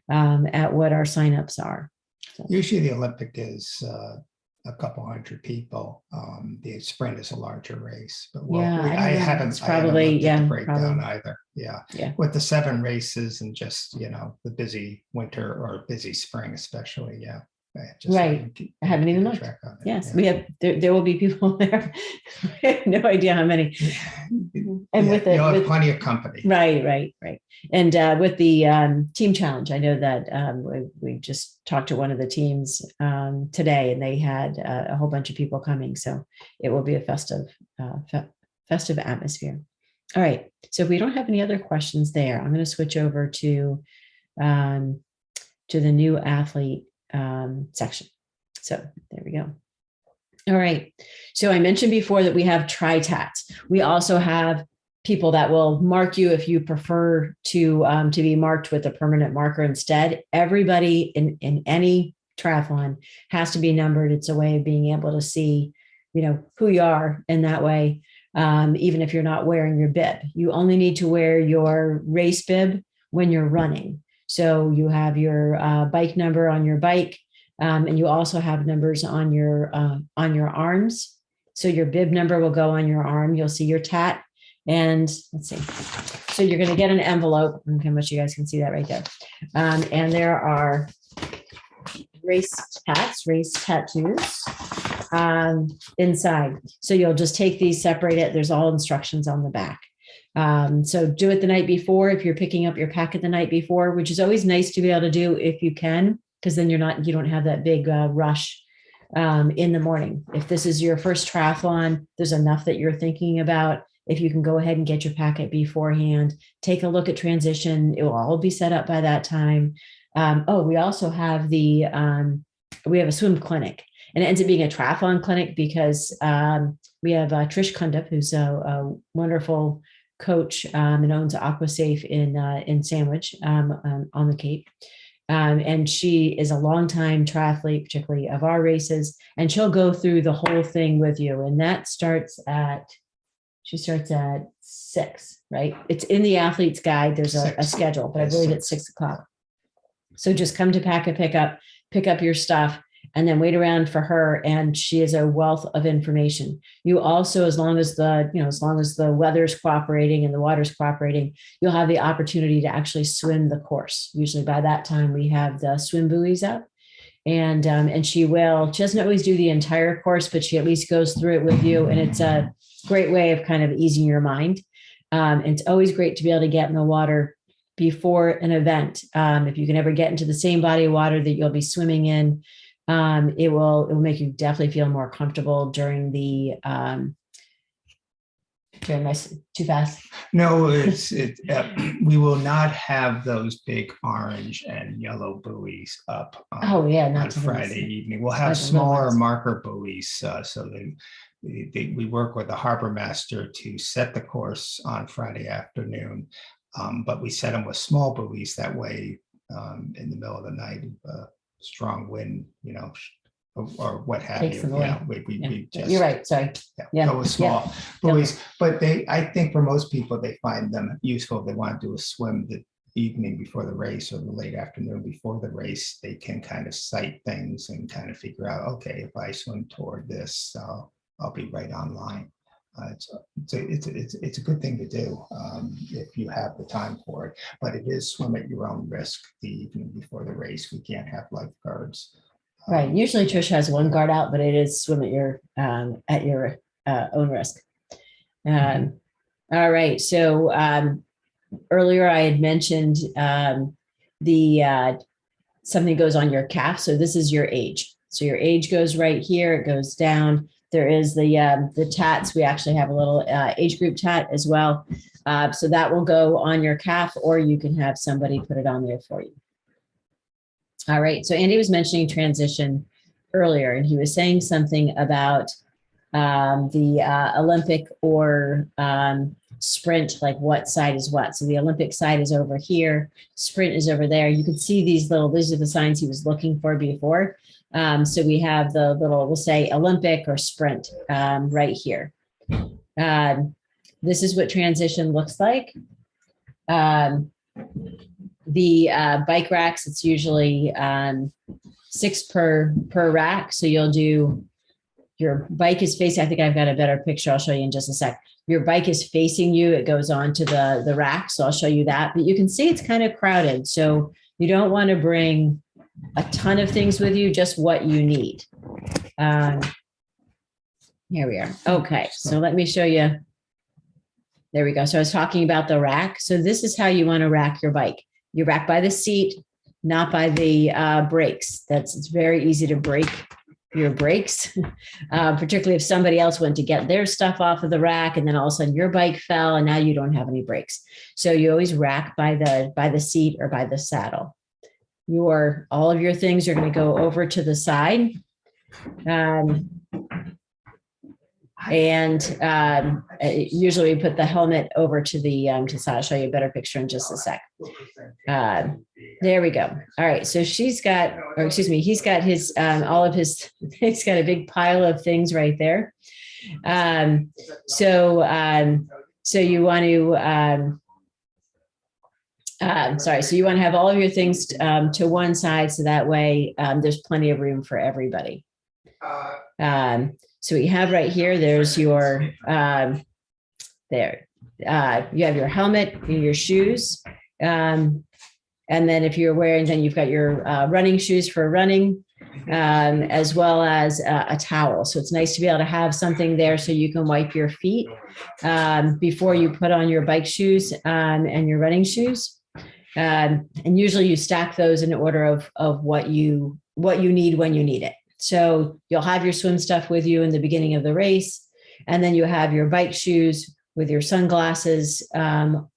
[SPEAKER 1] at what our signups are. So.
[SPEAKER 2] Usually the Olympic is a couple hundred people. The sprint is a larger race, but I haven't looked at the breakdown either. Yeah. With the 7 races and just, the busy winter or busy spring, especially. Yeah.
[SPEAKER 1] I haven't even looked. Yes, we have. There will be people there. I have no idea how many. And
[SPEAKER 2] you'll have plenty of company.
[SPEAKER 1] Right. And with the team challenge, I know that we just talked to one of the teams today, and they had a whole bunch of people coming. So it will be a festive atmosphere. All right. So if we don't have any other questions there, I'm going to switch over to the new athlete section. So there we go. All right. So I mentioned before that we have tri-tats. We also have people that will mark you if you prefer to be marked with a permanent marker instead. Everybody in any triathlon has to be numbered. It's a way of being able to see, who you are in that way. Even if you're not wearing your bib, you only need to wear your race bib when you're running. So you have your bike number on your bike, and you also have numbers on your arms. So your bib number will go on your arm. You'll see your tat, and let's see. So you're going to get an envelope. I don't know how much you guys can see that right there. And there are race tattoos inside. So you'll just take these, separate it. There's all instructions on the back. So do it the night before if you're picking up your packet the night before, which is always nice to be able to do if you can, because then you don't have that big rush in the morning. If this is your first triathlon, there's enough that you're thinking about. If you can go ahead and get your packet beforehand, take a look at transition. It will all be set up by that time. We also have we have a swim clinic, and it ends up being a triathlon clinic because we have Trish Cundiff, who's a wonderful coach and owns AquaSafe in Sandwich on the Cape. And she is a longtime triathlete, particularly of our races, and she'll go through the whole thing with you. And that starts at 6, right? It's in the athlete's guide. There's a schedule, but I believe it's 6 o'clock. So just come to packet pickup, pick up your stuff, and then wait around for her. And she is a wealth of information. You also, as long as the weather's cooperating and the water's cooperating, you'll have the opportunity to actually swim the course. Usually by that time we have the swim buoys up, and she doesn't always do the entire course, but she at least goes through it with you. And it's a great way of kind of easing your mind. And it's always great to be able to get in the water before an event. If you can ever get into the same body of water that you'll be swimming in, it will make you definitely feel more comfortable during the Am I too fast?
[SPEAKER 2] No, we will not have those big orange and yellow buoys up
[SPEAKER 1] Oh yeah,
[SPEAKER 2] on
[SPEAKER 1] not to
[SPEAKER 2] Friday evening. We'll have
[SPEAKER 1] the little
[SPEAKER 2] smaller
[SPEAKER 1] ones.
[SPEAKER 2] marker buoys, so we work with the harbor master to set the course on Friday afternoon, but we set them with small buoys. That way, in the middle of the night, strong wind, or what have
[SPEAKER 1] Takes
[SPEAKER 2] you.
[SPEAKER 1] them away.
[SPEAKER 2] Yeah, we just,
[SPEAKER 1] You're right. Sorry.
[SPEAKER 2] yeah, go with small buoys. But I think for most people, they find them useful. If they want to do a swim the evening before the race or the late afternoon before the race, they can kind of sight things and kind of figure out, okay, if I swim toward this, I'll be right online. It's a good thing to do if you have the time for it, but it is swim at your own risk the evening before the race. We can't have lifeguards.
[SPEAKER 1] Right. Usually Trish has one guard out, but it is swim at your own risk. All right. So earlier I had mentioned something goes on your calf. So this is your age. So your age goes right here. It goes down. There is the tats. We actually have a little age group tat as well. So that will go on your calf, or you can have somebody put it on there for you. All right. So Andy was mentioning transition earlier, and he was saying something about the Olympic or sprint, like what side is what. So the Olympic side is over here, sprint is over there. You can see these are the signs he was looking for before. So we have the little, we'll say Olympic or sprint right here. This is what transition looks like. The bike racks, it's usually 6 per rack. So you'll do, your bike is facing, I think I've got a better picture. I'll show you in just a sec. Your bike is facing you. It goes on to the rack. So I'll show you that, but you can see it's kind of crowded. So you don't want to bring a ton of things with you, just what you need. Here we are. Okay. So let me show you. There we go. So I was talking about the rack. So this is how you want to rack your bike. You rack by the seat, not by the brakes. It's very easy to break your brakes, particularly if somebody else went to get their stuff off of the rack and then all of a sudden your bike fell and now you don't have any brakes. So you always rack by the seat or by the saddle. All of your things are going to go over to the side. Usually we put the helmet over to the I'll show you a better picture in just a sec. There we go. All right. So he's got his all of his, he's got a big pile of things right there. So you want to so you want to have all of your things to one side, so that way there's plenty of room for everybody. So we have right here, there's your, you have your helmet, your shoes. And then if you're wearing, then you've got your running shoes for running, as well as a towel. So it's nice to be able to have something there so you can wipe your feet before you put on your bike shoes and your running shoes. And usually you stack those in order of what you need when you need it. So you'll have your swim stuff with you in the beginning of the race, and then you have your bike shoes with your sunglasses on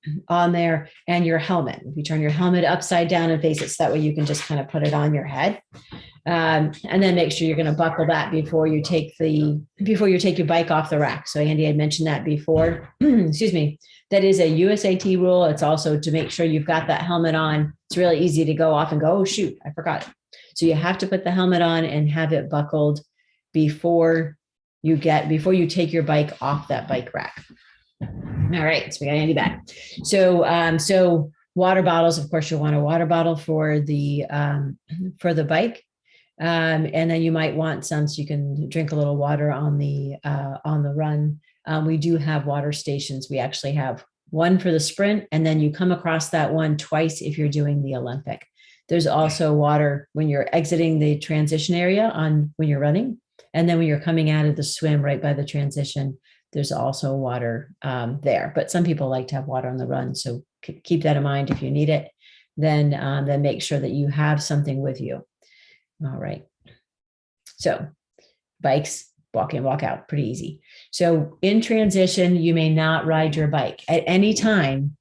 [SPEAKER 1] there and your helmet. If you turn your helmet upside down and face it, so that way you can just kind of put it on your head. And then make sure you're going to buckle that before you take your bike off the rack. So Andy had mentioned that before. Excuse me. That is a USAT rule. It's also to make sure you've got that helmet on. It's really easy to go off and go, oh shoot, I forgot it. So you have to put the helmet on and have it buckled before you take your bike off that bike rack. All right, so we got Andy back. So water bottles, of course, you'll want a water bottle for the bike. And then you might want some so you can drink a little water on the run. We do have water stations. We actually have one for the sprint, and then you come across that one twice if you're doing the Olympic. There's also water when you're exiting the transition area when you're running. And then when you're coming out of the swim right by the transition, there's also water there. But some people like to have water on the run. So keep that in mind. If you need it, then make sure that you have something with you. All right. So bikes, walk in, walk out, pretty easy. So in transition, you may not ride your bike at any time.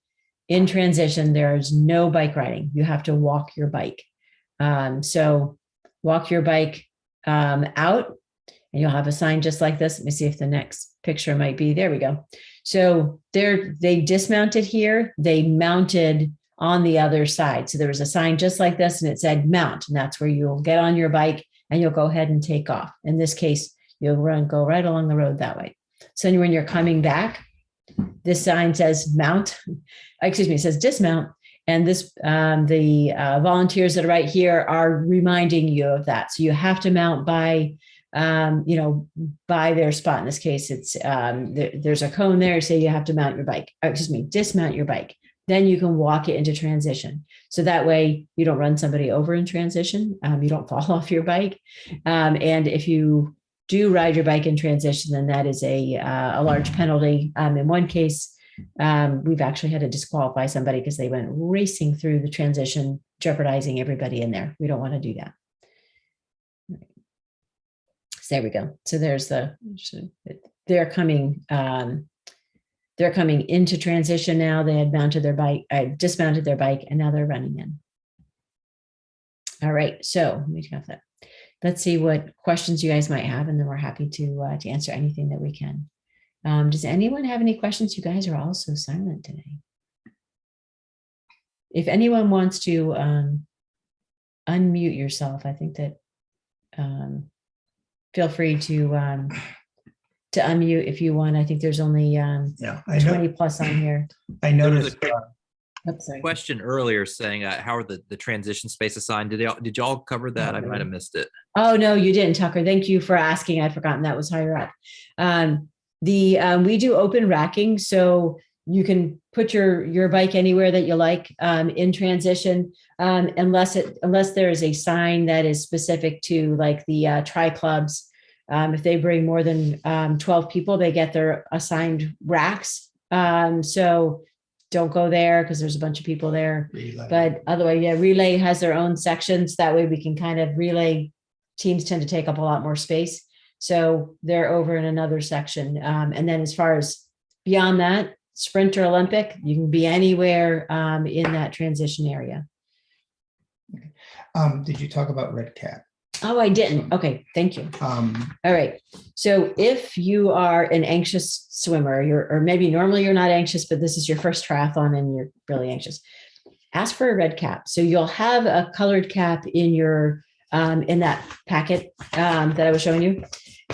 [SPEAKER 1] In transition, there's no bike riding. You have to walk your bike. So walk your bike out, and you'll have a sign just like this. Let me see if the next picture might be. There we go. So they dismounted here. They mounted on the other side. So there was a sign just like this, and it said mount, and that's where you'll get on your bike and you'll go ahead and take off. In this case, you'll go right along the road that way. So when you're coming back, this sign says mount, it says dismount. And this, the volunteers that are right here are reminding you of that. So you have to mount by, by their spot. In this case, it's there's a cone there. So you have to mount your bike, dismount your bike. Then you can walk it into transition. So that way you don't run somebody over in transition. You don't fall off your bike. And if you do ride your bike in transition, then that is a large penalty. In one case, we've actually had to disqualify somebody because they went racing through the transition, jeopardizing everybody in there. We don't want to do that. So there we go. So there's they're coming into transition now. They had mounted their bike, dismounted their bike, and now they're running in. All right, so let me have that. Let's see what questions you guys might have, and then we're happy to answer anything that we can. Does anyone have any questions? You guys are all so silent today. If anyone wants to unmute yourself, I think that feel free to unmute if you want. I think there's only 20 plus on here.
[SPEAKER 3] I noticed question earlier saying how are the transition space assigned? Did y'all cover that? I might have missed it.
[SPEAKER 1] Oh no, you didn't, Tucker. Thank you for asking. I'd forgotten that was higher up. We do open racking, so you can put your bike anywhere that you like in transition, unless there is a sign that is specific to like the tri clubs. If they bring more than 12 people, they get their assigned racks. So don't go there because there's a bunch of people there. Relay. But otherwise, relay has their own sections. That way we can kind of relay teams tend to take up a lot more space. So they're over in another section. And then as far as beyond that, sprint or Olympic, you can be anywhere in that transition area.
[SPEAKER 2] Did you talk about red cap?
[SPEAKER 1] Oh, I didn't. Okay, thank you. All right. So if you are an anxious swimmer, or maybe normally you're not anxious, but this is your first triathlon and you're really anxious, ask for a red cap. So you'll have a colored cap in your in that packet that I was showing you.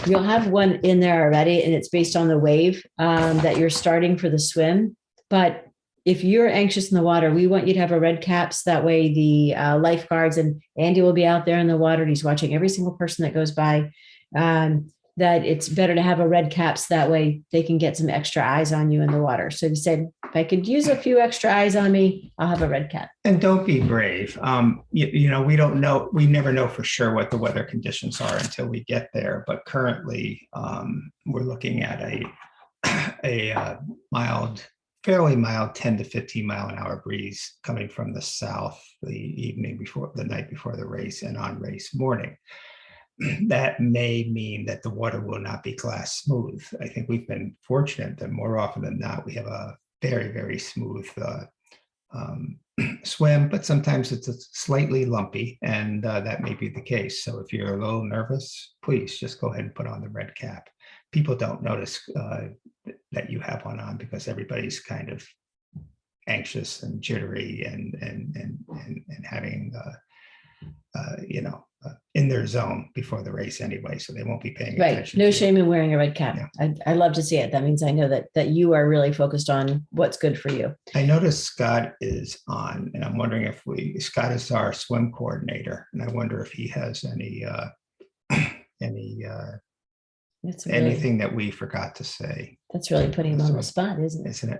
[SPEAKER 1] You'll have one in there already, and it's based on the wave that you're starting for the swim. But if you're anxious in the water, we want you to have a red cap. So that way the lifeguards, and Andy will be out there in the water. And he's watching every single person that goes by. That it's better to have a red cap. So that way they can get some extra eyes on you in the water. So he said, if I could use a few extra eyes on me, I'll have a red cap.
[SPEAKER 2] And don't be brave. We don't know. We never know for sure what the weather conditions are until we get there. But currently we're looking at a fairly mild 10 to 15 mile an hour breeze coming from the south the night before the race and on race morning. That may mean that the water will not be glass smooth. I think we've been fortunate that more often than not, we have a very, very smooth swim, but sometimes it's slightly lumpy, and that may be the case. So if you're a little nervous, please just go ahead and put on the red cap. People don't notice that you have one on because everybody's kind of anxious and jittery and having in their zone before the race anyway, so they won't be paying attention.
[SPEAKER 1] No shame in wearing a red cap. Yeah. I love to see it. That means I know that you are really focused on what's good for you.
[SPEAKER 2] I noticed Scott is on, and I'm wondering if Scott is our swim coordinator, and I wonder if he has anything that we forgot to say.
[SPEAKER 1] That's really putting him on the spot, isn't
[SPEAKER 2] it?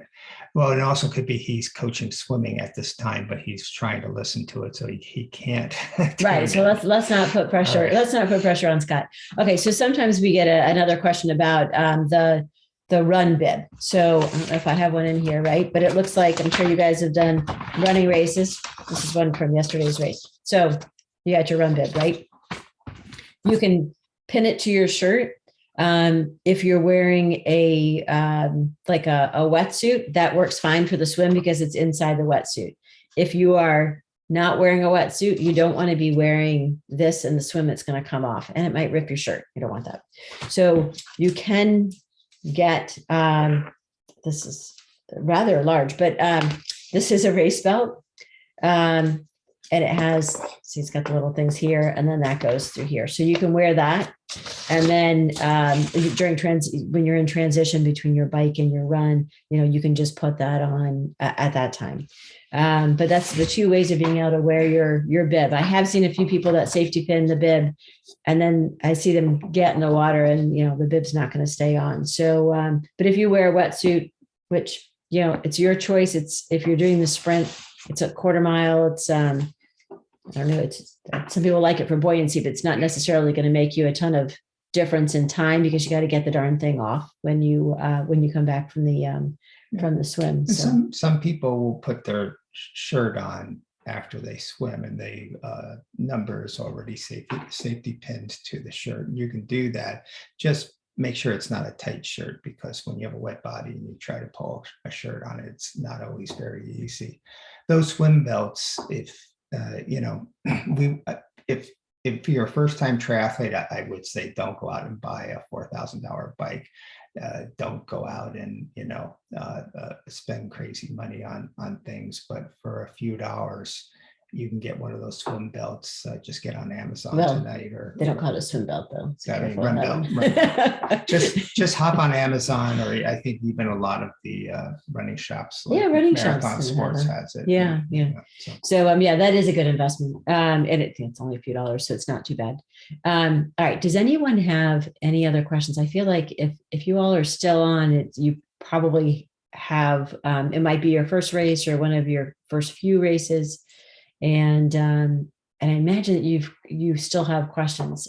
[SPEAKER 2] Well, it also could be he's coaching swimming at this time, but he's trying to listen to it, so he can't.
[SPEAKER 1] Right. So let's not put pressure. Right. Let's not put pressure on Scott. Okay. So sometimes we get another question about the run bib. So I don't know if I have one in here, right? But it looks like, I'm sure you guys have done running races. This is one from yesterday's race. So you got your run bib, right? You can pin it to your shirt. If you're wearing a like a wetsuit, that works fine for the swim because it's inside the wetsuit. If you are not wearing a wetsuit, you don't want to be wearing this in the swim. It's going to come off and it might rip your shirt. You don't want that. So you can get, this is rather large, but this is a race belt. And it has, see, it's got the little things here, and then that goes through here. So you can wear that. And then when you're in transition between your bike and your run, you can just put that on at that time. But that's the two ways of being able to wear your bib. I have seen a few people that safety pin the bib, and then I see them get in the water and, the bib's not going to stay on. So, but if you wear a wetsuit, which, it's your choice. If you're doing the sprint, it's a quarter mile. It's, I don't know. Some people like it for buoyancy, but it's not necessarily going to make you a ton of difference in time because you got to get the darn thing off when you come back from the swim. So.
[SPEAKER 2] Some people will put their shirt on after they swim, and they number is already safety pinned to the shirt. You can do that. Just make sure it's not a tight shirt, because when you have a wet body and you try to pull a shirt on it, it's not always very easy. Those swim belts, if you're a first-time triathlete, I would say don't go out and buy a $4,000 bike. Don't go out and spend crazy money on things. But for a few dollars, you can get one of those swim belts. Just get on Amazon tonight, or
[SPEAKER 1] they don't call it a swim belt though.
[SPEAKER 2] Run belt. Just hop on Amazon, or I think even a lot of the running shops. Like
[SPEAKER 1] running
[SPEAKER 2] Marathon
[SPEAKER 1] shops
[SPEAKER 2] Sports has it.
[SPEAKER 1] Yeah. So that is a good investment. And it's only a few dollars, so it's not too bad. All right. Does anyone have any other questions? I feel like if you all are still on it, you probably have. It might be your first race or one of your first few races. And I imagine that you still have questions.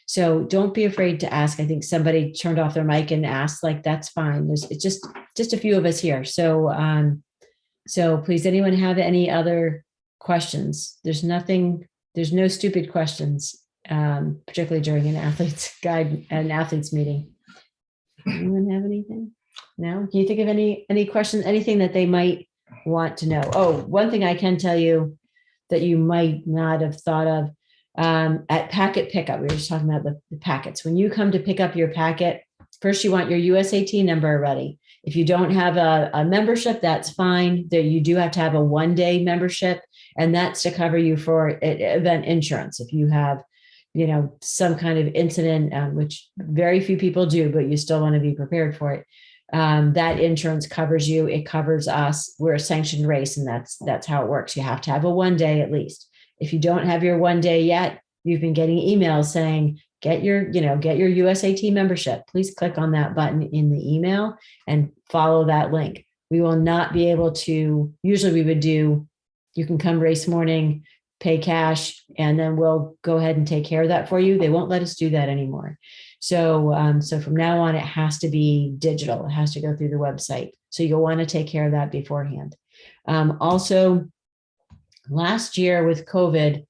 [SPEAKER 1] So don't be afraid to ask. I think somebody turned off their mic and asked, like, that's fine. It's just a few of us here. So please, anyone have any other questions? There's no stupid questions, particularly during an athlete's meeting. Anyone have anything? No? Can you think of any questions, anything that they might want to know? Oh, one thing I can tell you that you might not have thought of, at packet pickup, we were just talking about the packets. When you come to pick up your packet, first you want your USAT number ready. If you don't have a membership, that's fine. That you do have to have a 1-day membership, and that's to cover you for event insurance. If you have, some kind of incident, which very few people do, but you still want to be prepared for it. That insurance covers you. It covers us. We're a sanctioned race, and that's how it works. You have to have a 1-day at least. If you don't have your 1-day yet, you've been getting emails saying, get your USAT membership. Please click on that button in the email and follow that link. We will not be able to, usually we would do, you can come race morning, pay cash, and then we'll go ahead and take care of that for you. They won't let us do that anymore. So from now on, it has to be digital. It has to go through the website. So you'll want to take care of that beforehand. Also, last year with COVID,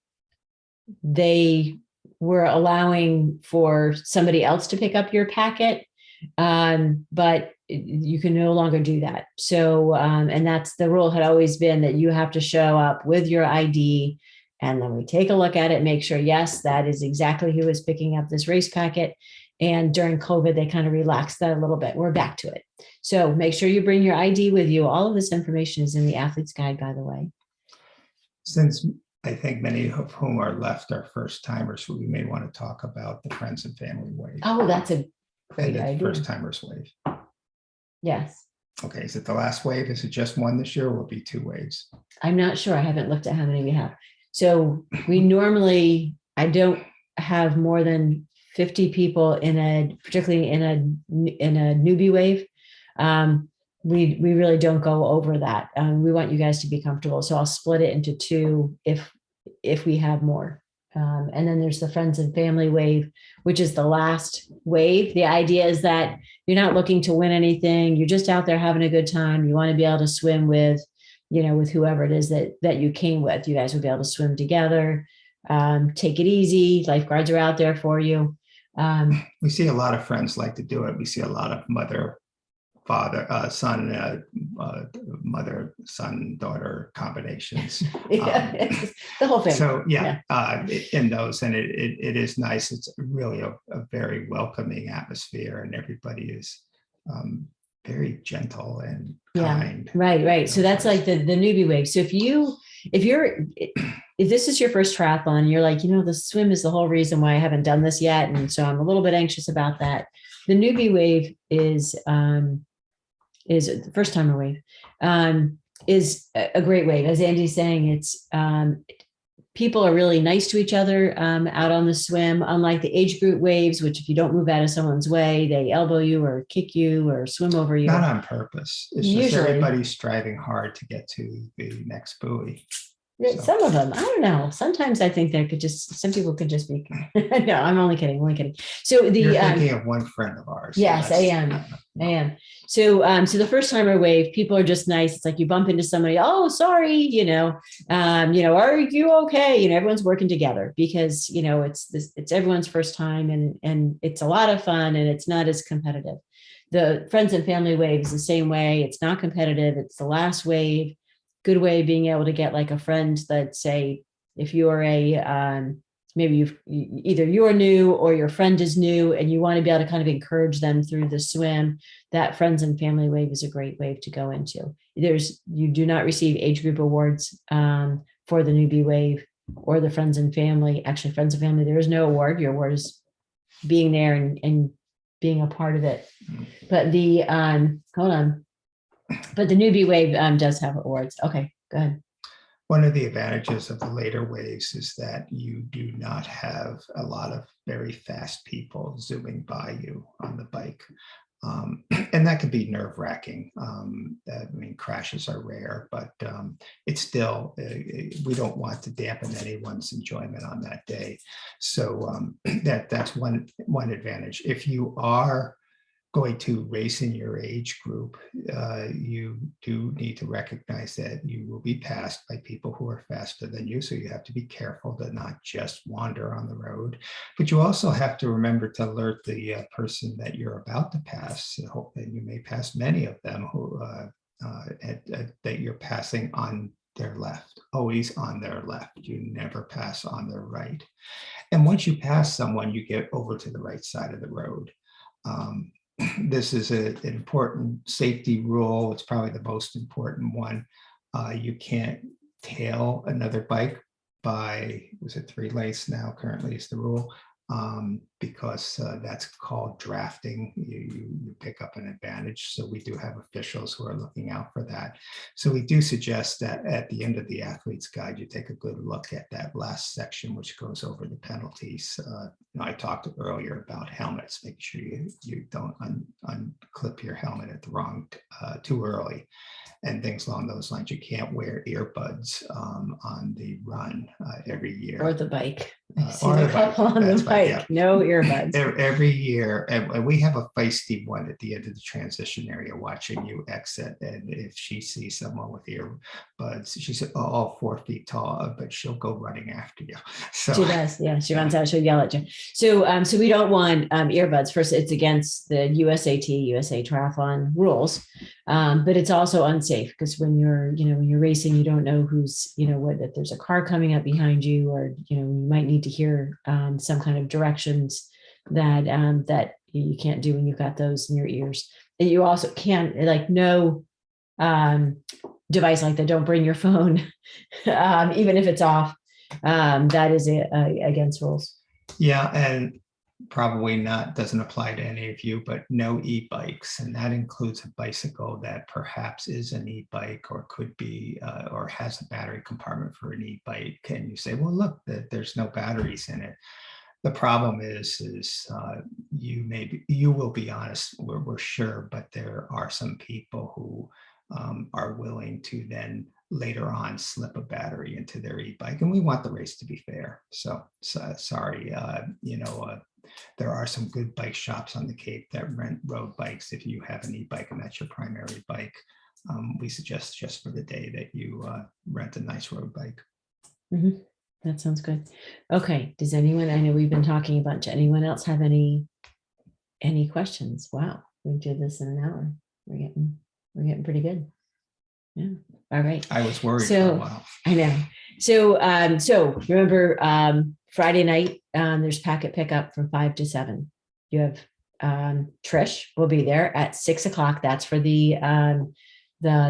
[SPEAKER 1] they were allowing for somebody else to pick up your packet, but you can no longer do that. So, and that's the rule had always been that you have to show up with your ID, and then we take a look at it, make sure, yes, that is exactly who is picking up this race packet. And during COVID, they kind of relaxed that a little bit. We're back to it. So make sure you bring your ID with you. All of this information is in the athlete's guide, by the way.
[SPEAKER 2] Since I think many of whom are left are first timers, we may want to talk about the friends and family wave.
[SPEAKER 1] Oh, that's a great idea.
[SPEAKER 2] First timers wave.
[SPEAKER 1] Yes.
[SPEAKER 2] Okay. Is it the last wave? Is it just one this year? Or will it be 2 waves?
[SPEAKER 1] I'm not sure. I haven't looked at how many we have. So we normally, I don't have more than 50 people particularly in a newbie wave. We really don't go over that. We want you guys to be comfortable. So I'll split it into 2 if we have more. And then there's the friends and family wave, which is the last wave. The idea is that you're not looking to win anything. You're just out there having a good time. You want to be able to swim with whoever it is that you came with. You guys will be able to swim together, take it easy. Lifeguards are out there for you.
[SPEAKER 2] We see a lot of friends like to do it. We see a lot of mother, father, son, mother, son, daughter combinations.
[SPEAKER 1] The whole family.
[SPEAKER 2] So yeah, in those, and it is nice. It's really a very welcoming atmosphere, and everybody is very gentle and kind.
[SPEAKER 1] Right. So that's like the newbie wave. So if this is your first triathlon, you're like, the swim is the whole reason why I haven't done this yet, and so I'm a little bit anxious about that. The newbie wave is the first timer wave, is a great wave. As Andy's saying, it's people are really nice to each other out on the swim, unlike the age group waves, which if you don't move out of someone's way, they elbow you or kick you or swim over you.
[SPEAKER 2] Not on purpose. It's just everybody's striving hard to get to the next buoy. So.
[SPEAKER 1] Some of them, I don't know. Sometimes I think some people could just be, no, I'm only kidding. So
[SPEAKER 2] you're thinking of one friend of ours.
[SPEAKER 1] Yes, I am. So the first timer wave, people are just nice. It's like you bump into somebody, oh, sorry, are you okay? Everyone's working together because, it's everyone's first time and it's a lot of fun and it's not as competitive. The friends and family wave is the same way. It's not competitive. It's the last wave. Good way of being able to get like a friend that, say, if you're maybe either you're new or your friend is new and you want to be able to kind of encourage them through the swim, that friends and family wave is a great wave to go into. You do not receive age group awards for the newbie wave or the friends and family. Actually, friends and family, there is no award. Your award is being there and being a part of it. But the But the newbie wave does have awards. Okay, go ahead.
[SPEAKER 2] One of the advantages of the later waves is that you do not have a lot of very fast people zooming by you on the bike. And that could be nerve-wracking. Crashes are rare, but it's still, we don't want to dampen anyone's enjoyment on that day. So that's one advantage. If you are going to race in your age group, you do need to recognize that you will be passed by people who are faster than you. So you have to be careful to not just wander on the road, but you also have to remember to alert the person that you're about to pass. I hope that you may pass many of them who that you're passing on their left, always on their left. You never pass on their right. And once you pass someone, you get over to the right side of the road. This is an important safety rule. It's probably the most important one. You can't tail another bike by, was it 3 lengths now? Currently is the rule, because that's called drafting. You pick up an advantage. So we do have officials who are looking out for that. So we do suggest that at the end of the athlete's guide, you take a good look at that last section, which goes over the penalties. I talked earlier about helmets. Make sure you don't unclip your helmet at the wrong too early, and things along those lines. You can't wear earbuds on the run every year.
[SPEAKER 1] Or the bike. I see the couple on the bike. Yeah. No earbuds.
[SPEAKER 2] Every year, and we have a feisty one at the end of the transition area watching you exit. And if she sees someone with earbuds, she's all 4 feet tall, but she'll go running after you. So
[SPEAKER 1] she does. Yeah, she runs out. She'll yell at you. So, so we don't want earbuds. First, it's against the USA Triathlon rules, but it's also unsafe because when you're racing, you don't know who's, if there's a car coming up behind you, or you might need to hear some kind of directions that that you can't do when you've got those in your ears. And you also can't, no device like that. Don't bring your phone, even if it's off. That is against rules.
[SPEAKER 2] Yeah, and probably doesn't apply to any of you, but no e-bikes, and that includes a bicycle that perhaps is an e-bike or could be or has a battery compartment for an e-bike, and you say, well, look, there's no batteries in it. The problem is you will be honest, we're sure, but there are some people who are willing to then later on slip a battery into their e-bike, and we want the race to be fair. So sorry, there are some good bike shops on the Cape that rent road bikes. If you have an e-bike and that's your primary bike, we suggest just for the day that you rent a nice road bike.
[SPEAKER 1] Mm-hmm. That sounds good. Okay. Does anyone, I know we've been talking a bunch. Anyone else have any questions? Wow. We did this in an hour. We're getting pretty good. Yeah. All right.
[SPEAKER 2] I was worried for
[SPEAKER 1] So
[SPEAKER 2] a while.
[SPEAKER 1] I know. So remember, Friday night, there's packet pickup from 5 to 7. You have, Trish will be there at 6 o'clock. That's for the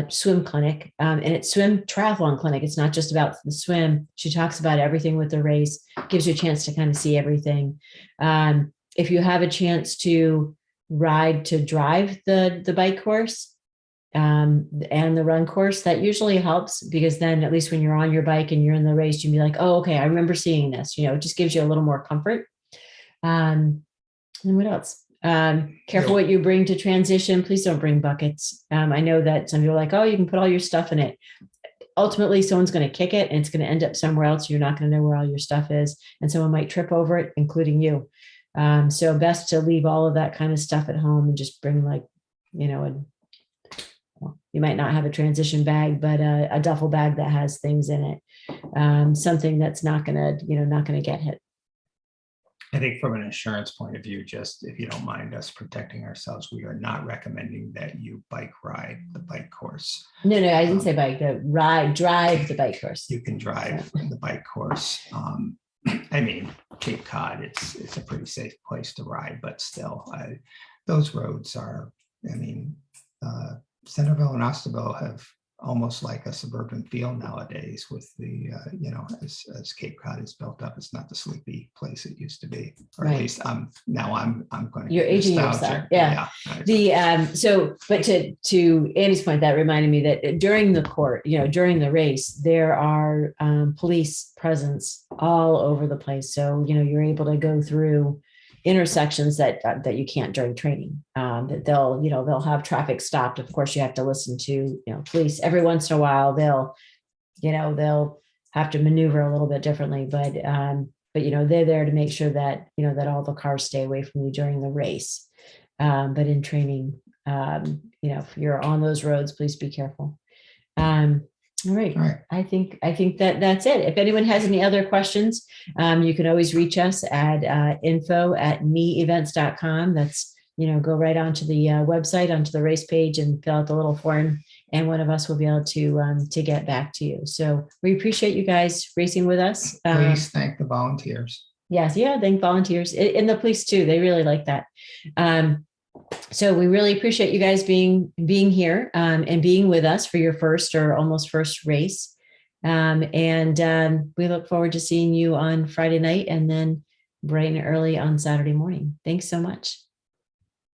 [SPEAKER 1] swim clinic. And it's swim triathlon clinic. It's not just about the swim. She talks about everything with the race, gives you a chance to kind of see everything. If you have a chance to ride to drive the bike course, and the run course, that usually helps, because then at least when you're on your bike and you're in the race, you'd be like, oh, okay, I remember seeing this, it just gives you a little more comfort. And what else? Careful what you bring to transition. Please don't bring buckets. I know that some people are like, oh, you can put all your stuff in it. Ultimately, someone's going to kick it and it's going to end up somewhere else. You're not going to know where all your stuff is. And someone might trip over it, including you. So best to leave all of that kind of stuff at home and just bring you might not have a transition bag, but a duffel bag that has things in it. Something that's not going to get hit.
[SPEAKER 2] I think from an insurance point of view, just if you don't mind us protecting ourselves, we are not recommending that you bike ride the bike course.
[SPEAKER 1] No, I didn't say bike. Drive the bike course.
[SPEAKER 2] You can drive the bike course. I mean, Cape Cod, it's a pretty safe place to ride, but still, those roads are, Centerville and Osterville have almost like a suburban feel nowadays with the, as Cape Cod is built up, it's not the sleepy place it used to be, or
[SPEAKER 1] Right.
[SPEAKER 2] at least I'm going to
[SPEAKER 1] You're
[SPEAKER 2] get
[SPEAKER 1] aging
[SPEAKER 2] nostalgic.
[SPEAKER 1] yourself. Yeah. But to Andy's point, that reminded me that during the race, there are police presence all over the place. So, you're able to go through intersections that you can't during training. That they'll have traffic stopped. Of course, you have to listen to police every once in a while. They'll have to maneuver a little bit differently, but they're there to make sure that that all the cars stay away from you during the race. But in training, if you're on those roads, please be careful. All right. I think that's it. If anyone has any other questions, you can always reach us at info@meevents.com. That's, go right onto the website, onto the race page, and fill out the little form, and one of us will be able to get back to you. So we appreciate you guys racing with us.
[SPEAKER 2] Please thank the volunteers.
[SPEAKER 1] Yes. Yeah. Thank volunteers and the police too. They really like that. So we really appreciate you guys being here and being with us for your first or almost first race. And we look forward to seeing you on Friday night and then bright and early on Saturday morning. Thanks so much.